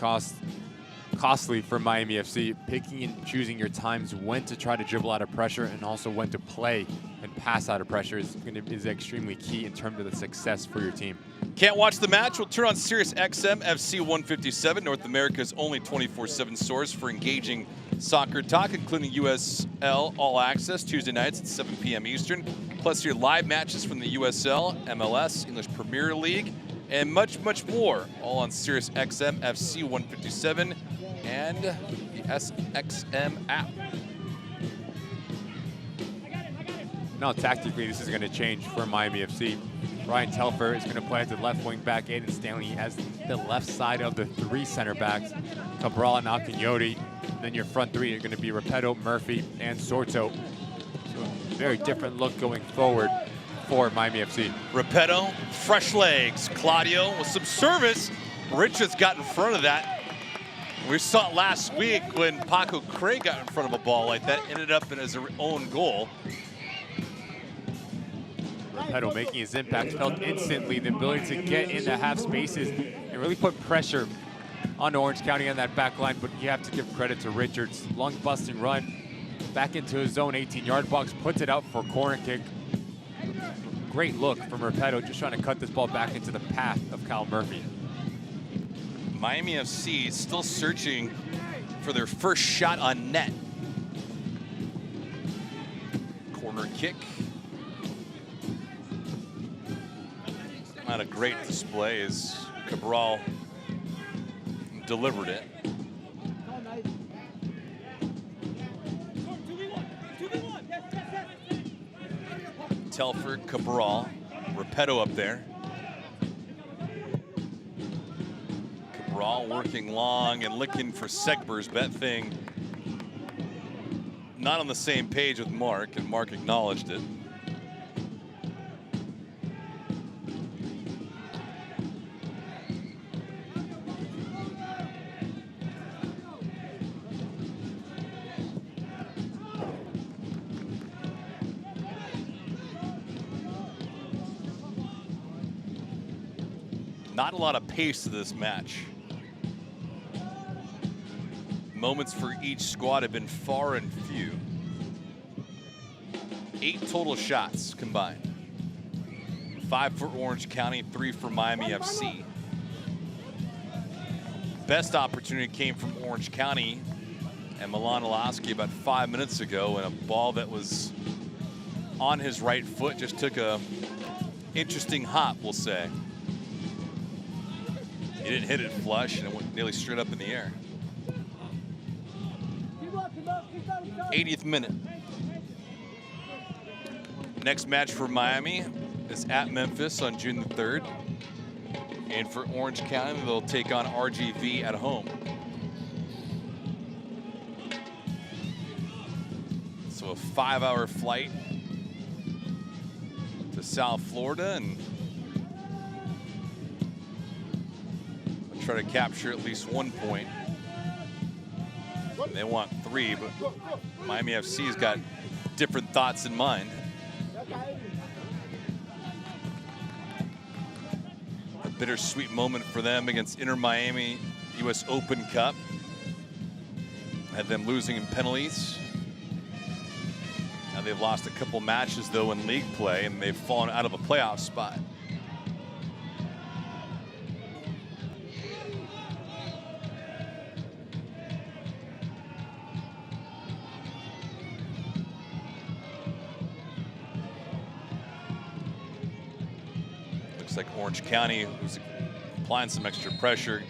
costly for Miami FC. Picking and choosing your times when to try to dribble out of pressure and also when to play and pass out of pressure is extremely key in terms of the success for your team. Can't watch the match? We'll turn on Sirius XM FC 157, North America's only 24/7 source for engaging soccer talk, including USL All Access Tuesday nights at 7 p.m. Eastern, plus your live matches from the USL, MLS, English Premier League, and much, much more, all on Sirius XM FC 157 and the SXM app. Now, tactically, this is going to change for Miami FC. Ryan Telfer is going to play as the left wing back. Aiden Stanley has the left side of the 3 center backs. Cabral and Alcagnoti. Then your front 3 are going to be Repetto, Murphy, and Sorto. So a very different look going forward for Miami FC. Repetto, fresh legs. Claudio with some service. Richards got in front of that. We saw it last week when Paco Craig got in front of a ball like that, ended up in his own goal. Repetto making his impact felt instantly, the ability to get in the half spaces and really put pressure on Orange County on that back line, but you have to give credit to Richards. Long busting run back into his own 18-yard box, puts it out for a corner kick. Great look from Repetto, just trying to cut this ball back into the path of Kyle Murphy. Miami FC still searching for their first shot on net. Corner kick. Not a great display as Cabral delivered it. Telford, Cabral, Repetto up there. Cabral working long and looking for Segber's bet thing. Not on the same page with Mark, and Mark acknowledged it. Not a lot of pace to this match. Moments for each squad have been far and few. 8 total shots combined. 5 for Orange County, 3 for Miami FC. Best opportunity came from Orange County and Milan Olaski about 5 minutes ago, and a ball that was on his right foot just took a interesting hop, we'll say. He didn't hit it flush, and it went nearly straight up in the air. 80th minute. Next match for Miami is at Memphis on June the 3rd. And for Orange County, they'll take on RGV at home. So a 5-hour flight to South Florida, and try to capture at least 1 point. They want 3, but Miami FC's got different thoughts in mind. A bittersweet moment for them against Inter Miami US Open Cup. Had them losing in penalties. Now they've lost a couple matches though in league play, and they've fallen out of a playoff spot. Like Orange County, who's applying some extra pressure,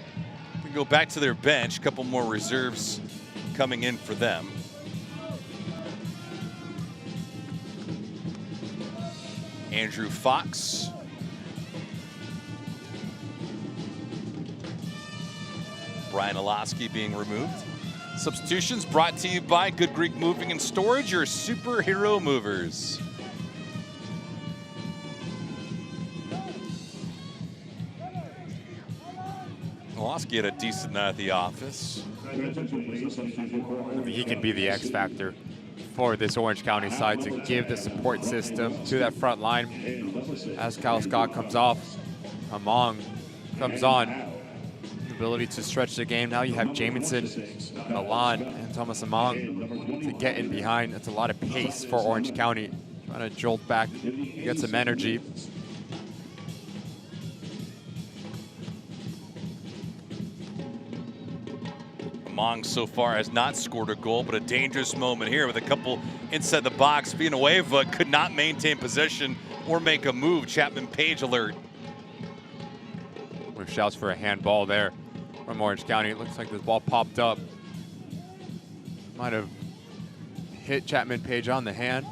can go back to their bench. A couple more reserves coming in for them. Andrew Fox. Brian Olaski being removed. Substitutions brought to you by Good Greek Moving and Storage, your superhero movers. Olaski had a decent night at the office. I mean, he can be the X factor for this Orange County side to give the support system to that front line. As Kyle Scott comes off, Among comes on. The ability to stretch the game. Now you have Jamison, Milan, and Thomas Among to get in behind. That's a lot of pace for Orange County. Trying to jolt back, get some energy. Among so far has not scored a goal, but a dangerous moment here with a couple inside the box. Villanueva could not maintain possession or make a move. Chapman Page alert. With shouts for a handball there from Orange County. It looks like this ball popped up. Might have hit Chapman Page on the hand.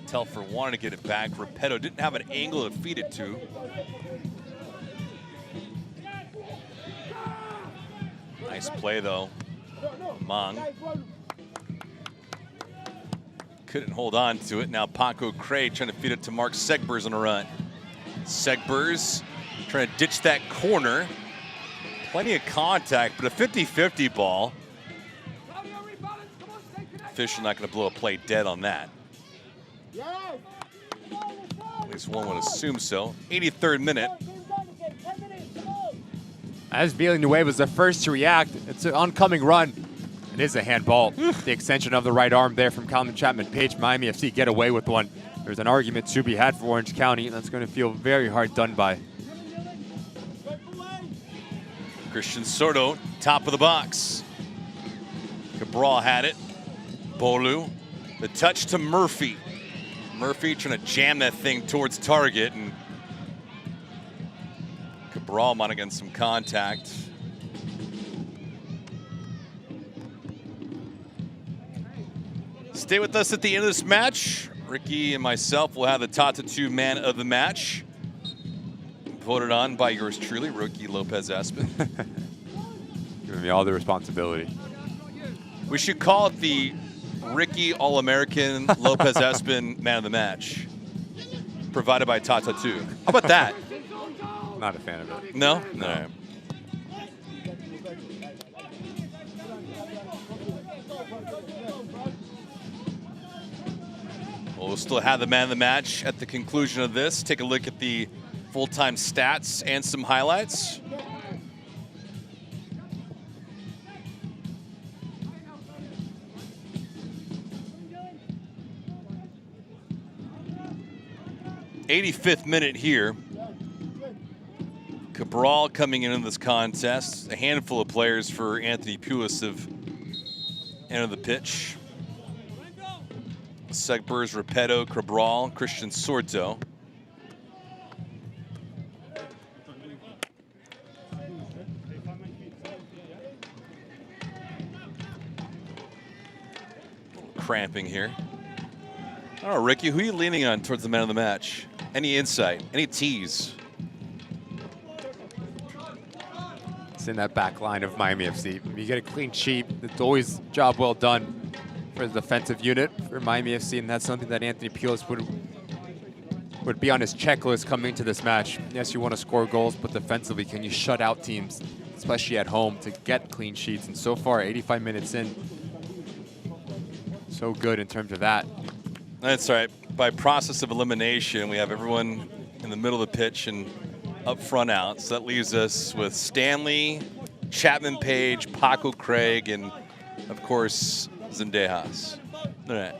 Telfer wanted to get it back. Repetto didn't have an angle to feed it to. Nice play though Mang couldn't hold on to it. Now Paco Craig trying to feed it to Mark Segbers on a run. Segbers trying to ditch that corner. Plenty of contact, but a 50-50 ball. Official not going to blow a play dead on that. At least one would assume so. 83rd minute. As Villanueva was the first to react, it's an oncoming run. It is a handball. The extension of the right arm there from Colin Chapman-Page. Miami FC get away with one. There's an argument to be had for Orange County. That's going to feel very hard done by. Christian Soto, top of the box. Cabral had it. Bolu, the touch to Murphy. Murphy trying to jam that thing towards target, and Cabral might have gotten some contact. Stay with us at the end of this match. Ricky and myself will have the Tata 2 man of the match. Voted on by yours truly, Rookie Lopez Espin. Giving me all the responsibility. We should call it the Ricky All-American Lopez Espin man of the match. Provided by Tata 2. How about that? Not a fan of it. No? No. All right. We'll still have the man of the match at the conclusion of this. Take a look at the full-time stats and some highlights. '85th minute here. Cabral coming into this contest. A handful of players for Anthony Pulis have entered the pitch. Segbers, Repetto, Cabral, Christian Sorto. Cramping here. I don't know, Ricky, who are you leaning on towards the man of the match? Any insight? Any tease? It's in that back line of Miami FC. You get a clean sheet, it's always job well done for the defensive unit for Miami FC, and that's something that Anthony Pulis would be on his checklist coming into this match. Yes, you want to score goals, but defensively, can you shut out teams, especially at home, to get clean sheets? And so far, 85 minutes in, so good in terms of that. That's right. By process of elimination, we have everyone in the middle of the pitch and up front out. So that leaves us with Stanley, Chapman-Page, Paco Craig, and of course, Zendejas. All right.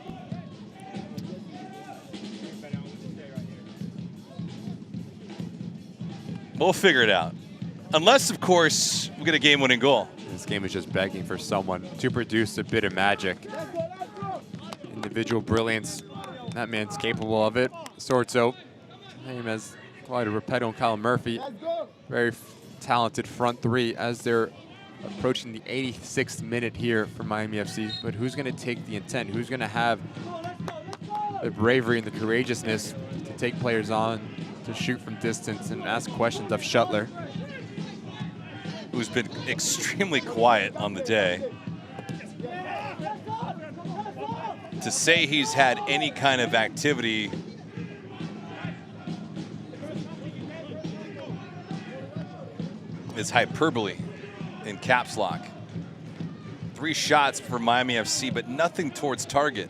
We'll figure it out. Unless, of course, we get a game-winning goal. This game is just begging for someone to produce a bit of magic. Individual brilliance. That man's capable of it. Sorto, same as Clyde Repetto and Kyle Murphy. Very talented front three as they're approaching the 86th minute here for Miami FC. But who's going to take the intent? Who's going to have the bravery and the courageousness to take players on, to shoot from distance and ask questions of Shuttler, who's been extremely quiet on the day? To say he's had any kind of activity is hyperbole in caps lock. 3 shots for Miami FC, but nothing towards target.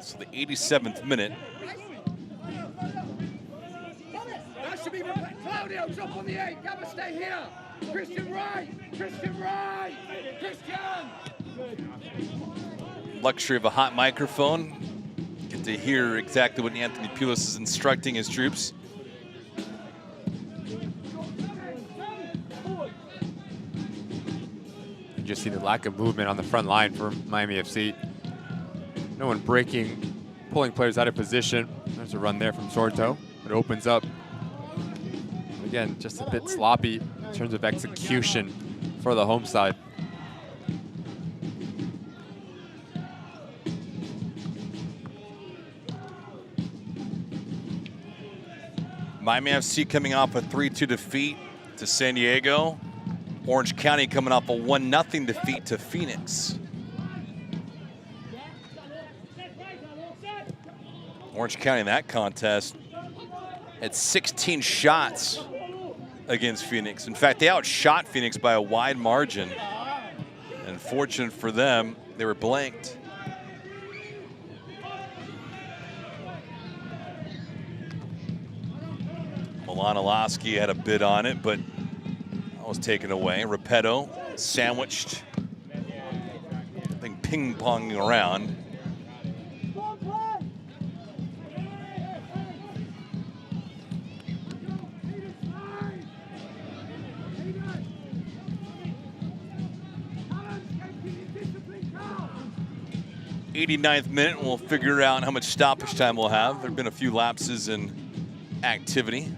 So the 87th minute. That should be Claudio, drop on the 8. Gabba, stay here. Christian right. Christian right. Christian. Luxury of a hot microphone. Get to hear exactly what Anthony Pulis is instructing his troops. You just see the lack of movement on the front line for Miami FC. No one breaking, pulling players out of position. There's a run there from Sorto. It opens up. Again, just a bit sloppy in terms of execution for the home side. Miami FC coming off a 3-2 defeat to San Diego. Orange County coming off a 1-0 defeat to Phoenix. Orange County in that contest had 16 shots against Phoenix. In fact, they outshot Phoenix by a wide margin. And fortunate for them, they were blanked. Milan had a bid on it, but that was taken away. Repetto sandwiched, I think ping-ponging around. '89th minute, and we'll figure out how much stoppage time we'll have. There have been a few lapses in activity.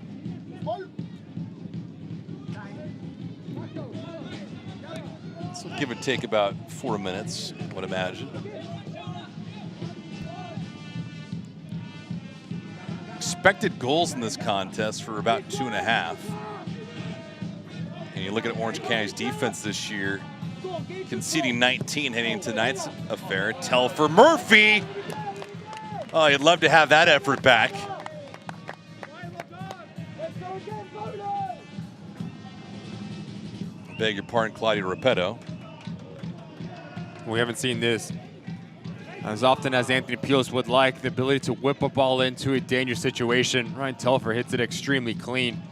So give or take about 4 minutes, I would imagine. Expected goals in this contest for about 2.5. And you look at Orange County's defense this year, conceding 19 heading into tonight's affair. Telfer Murphy. Oh, you'd love to have that effort back. Beg your pardon, Claudio Repetto. We haven't seen this as often as Anthony Peels would like. The ability to whip a ball into a dangerous situation. Ryan Telfer hits it extremely clean.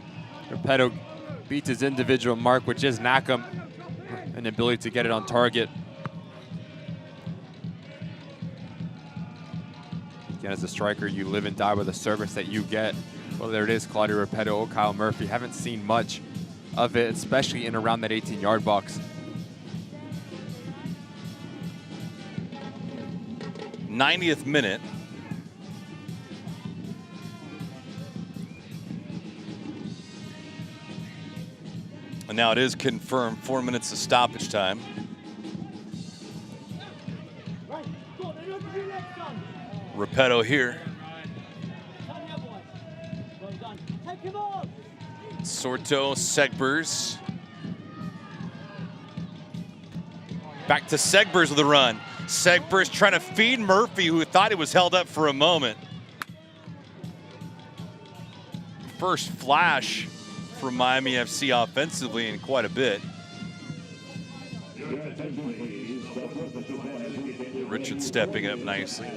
Repetto beats his individual mark, which is Knackham. An ability to get it on target. Again, as a striker, you live and die with the service that you get. Whether it is Claudio Repetto or Kyle Murphy, haven't seen much of it, especially in around that 18-yard box. 90th minute. And now it is confirmed, 4 minutes of stoppage time. Repetto here. Sorto, Segbers. Back to Segbers with a run. Segbers trying to feed Murphy, who thought he was held up for a moment. First flash from Miami FC offensively in quite a bit. Richard stepping up nicely.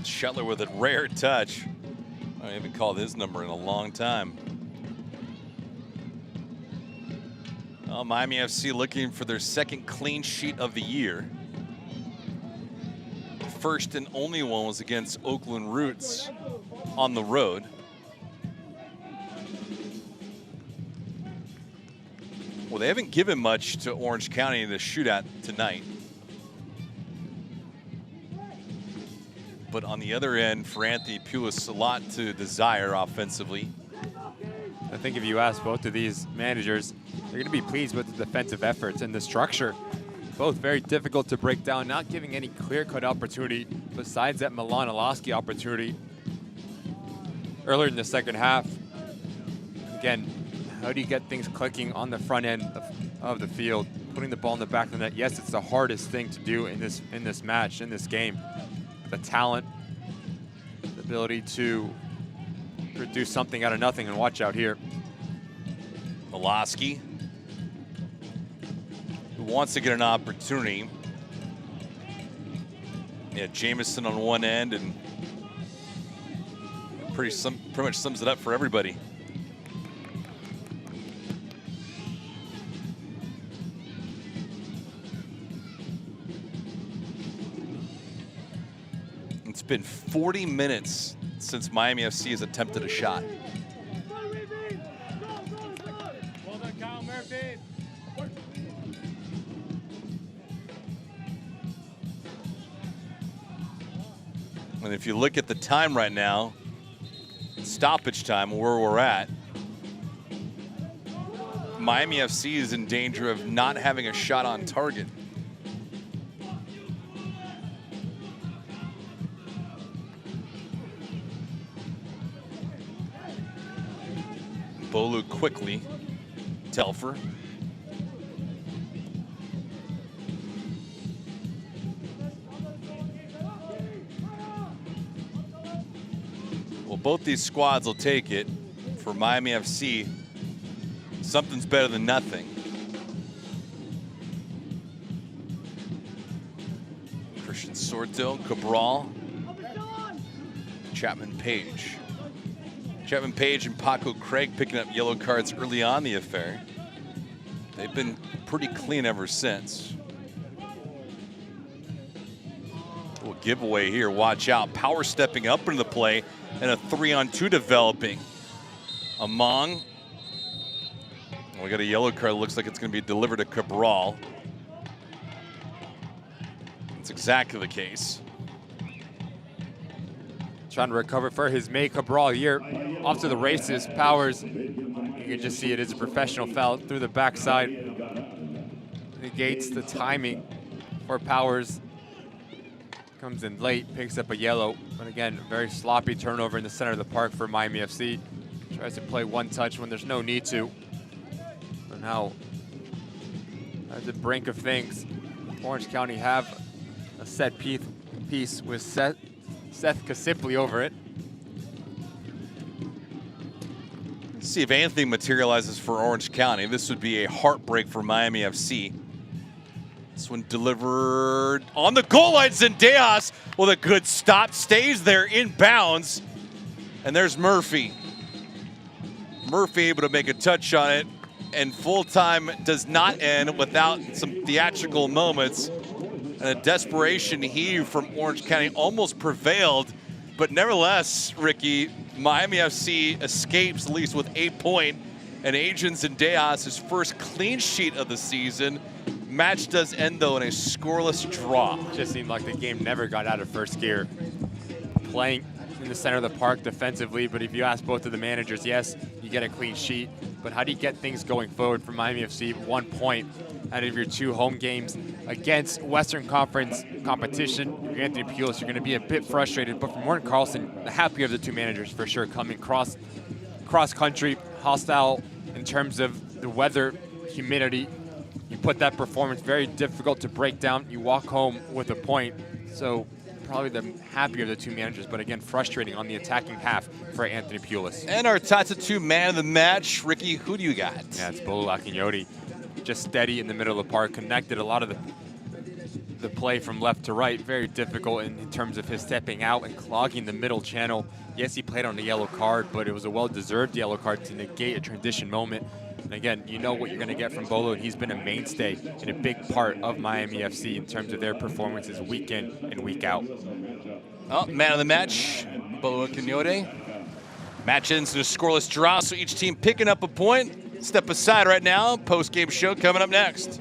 Shetler with a rare touch. I haven't called his number in a long time. Well, Miami FC looking for their second clean sheet of the year. First and only one was against Oakland Roots on the road. Well, they haven't given much to Orange County in the shootout tonight. But on the other end, for Anthony Pulis, a lot to desire offensively. I think if you ask both of these managers, they're going to be pleased with the defensive efforts and the structure. Both very difficult to break down, not giving any clear-cut opportunity besides that Milan Alaski opportunity earlier in the second half. Again, how do you get things clicking on the front end of the field? Putting the ball in the back of the net. Yes, it's the hardest thing to do in this match, in this game. The talent, the ability to produce something out of nothing, and watch out here. Miloski, who wants to get an opportunity. Yeah, Jameson on one end, and pretty much sums it up for everybody. It's been 40 minutes since Miami FC has attempted a shot. And if you look at the time right now, stoppage time, where we're at, Miami FC is in danger of not having a shot on target. Bolu quickly, Telfer. Well, both these squads will take it. For Miami FC, something's better than nothing. Christian Sorto, Cabral, Chapman Page. Chapman Page and Paco Craig picking up yellow cards early on the affair. They've been pretty clean ever since. Little giveaway here, watch out. Power stepping up into the play and a 3-on-2 developing. Among. We got a yellow card, looks like it's gonna be delivered to Cabral. That's exactly the case. Trying to recover for his mate, Cabral here. Off to the races, Powers. You can just see it is a professional foul through the backside. Negates the timing for Powers. Comes in late, picks up a yellow. But again, very sloppy turnover in the center of the park for Miami FC. Tries to play one touch when there's no need to. But now, at the brink of things, Orange County have a set piece with Seth Kasipli over it. Let's see if anything materializes for Orange County. This would be a heartbreak for Miami FC. This one delivered on the goal line. Zendejas with a good stop, stays there in bounds. And there's Murphy. Murphy able to make a touch on it, and full time does not end without some theatrical moments. And a desperation heave from Orange County almost prevailed, but nevertheless, Ricky, Miami FC escapes at least with 8 points, and Adrian Zendejas, his first clean sheet of the season. Match does end though in a scoreless draw. Just seemed like the game never got out of first gear. Playing in the center of the park defensively, but if you ask both of the managers, yes, you get a clean sheet, but how do you get things going forward for Miami FC? 1 point out of your 2 home games against Western Conference competition. You're Anthony Pulis, you're going to be a bit frustrated, but for Morten Carlson, the happier of the 2 managers for sure, coming cross country, hostile in terms of the weather, humidity. You put that performance, very difficult to break down. You walk home with a point. So probably the happier of the 2 managers, but again, frustrating on the attacking half for Anthony Pulis. And our Tata 2 man of the match, Ricky, who do you got? Yeah, it's Bolu Akinyoti. Just steady in the middle of the park, connected a lot of the play from left to right. Very difficult in terms of his stepping out and clogging the middle channel. Yes, he played on a yellow card, but it was a well-deserved yellow card to negate a transition moment. And again, you know what you're going to get from Bolu, and he's been a mainstay and a big part of Miami FC in terms of their performances week in and week out. Oh, man of the match, Bolu Akinyoti. Match ends in a scoreless draw, so each team picking up a point. Step aside right now. Post-game show coming up next.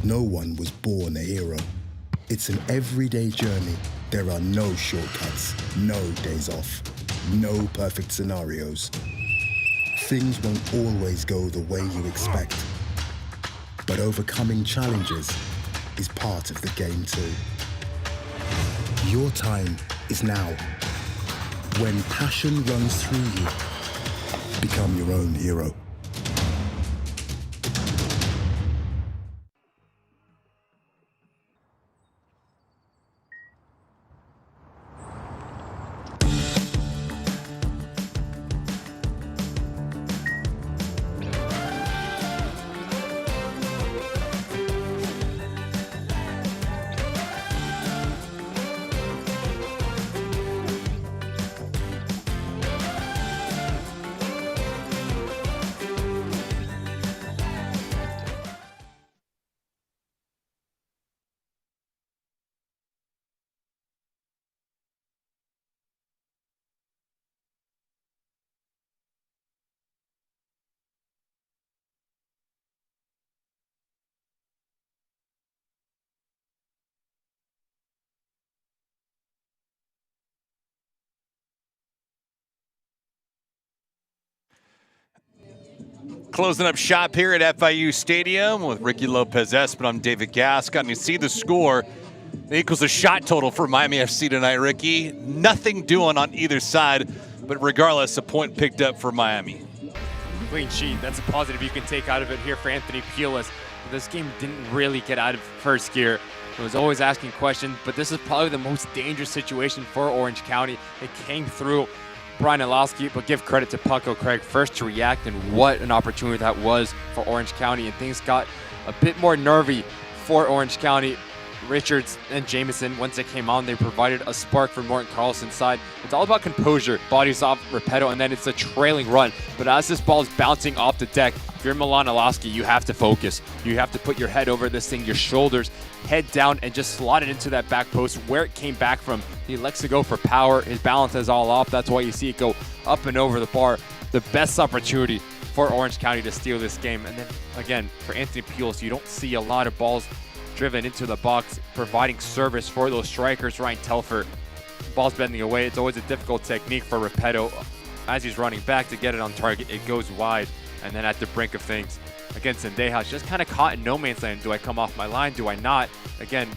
No one was born a hero. It's an everyday journey. There are no shortcuts, no days off, no perfect scenarios. Things won't always go the way you expect. But overcoming challenges is part of the game too. Your time is now. When passion runs through you, become your own hero. Closing up shop here at FIU Stadium with Ricky Lopez-Espin. I'm David Gascon. You see the score. It equals a shot total for Miami FC tonight, Ricky. Nothing doing on either side, but regardless, a point picked up for Miami. Clean sheet. That's a positive you can take out of it here for Anthony Pulis. This game didn't really get out of first gear. It was always asking questions, but this is probably the most dangerous situation for Orange County. It came through Brian Alowski, but give credit to Pucko Craig first to react, and what an opportunity that was for Orange County. And things got a bit more nervy for Orange County. Richards and Jamison, once they came on, they provided a spark for Morton Carlson's side. It's all about composure, bodies off Repetto, and then it's a trailing run. But as this ball is bouncing off the deck, if you're Milan Alowski, you have to focus. You have to put your head over this thing, your shoulders, head down, and just slot it into that back post where it came back from. He likes to go for power. His balance is all off. That's why you see it go up and over the bar. The best opportunity for Orange County to steal this game. And then, again, for Anthony Pulis, you don't see a lot of balls driven into the box, providing service for those strikers. Ryan Telfer, ball's bending away. It's always a difficult technique for Repetto. As he's running back to get it on target, it goes wide. And then at the brink of things against Zendejas, just kind of caught in no man's land. Do I come off my line? Do I not? Again,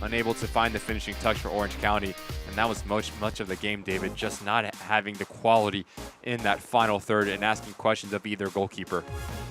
unable to find the finishing touch for Orange County. And that was much of the game, David, just not having the quality in that final third and asking questions of either goalkeeper.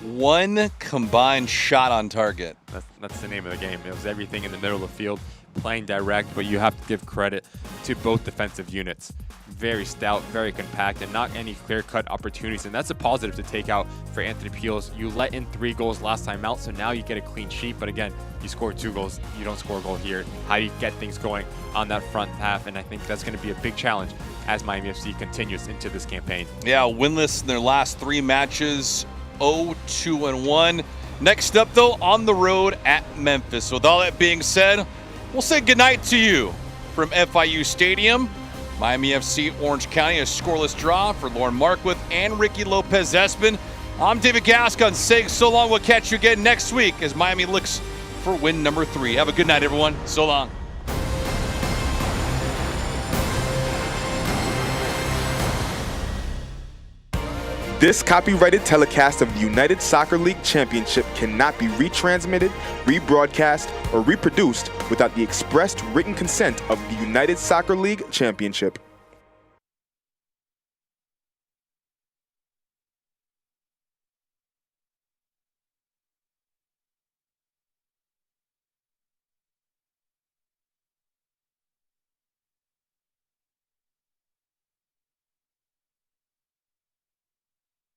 One combined shot on target. That's the name of the game. It was everything in the middle of the field, playing direct, but you have to give credit to both defensive units. Very stout, very compact, and not any clear-cut opportunities. And that's a positive to take out for Anthony Pulis. You let in 3 goals last time out, so now you get a clean sheet. But again, you score 2 goals, you don't score a goal here. How do you get things going on that front half? And I think that's going to be a big challenge as Miami FC continues into this campaign. Yeah, winless in their last 3 matches, 0-2-1. Next up, though, on the road at Memphis. With all that being said, we'll say goodnight to you from FIU Stadium. Miami FC Orange County, a scoreless draw for Lauren Marquith and Ricky Lopez-Espin. I'm David Gascon saying so long. We'll catch you again next week as Miami looks for win number 3. Have a good night, everyone. So long. This copyrighted telecast of the United Soccer League Championship cannot be retransmitted, rebroadcast, or reproduced without the expressed written consent of the United Soccer League Championship.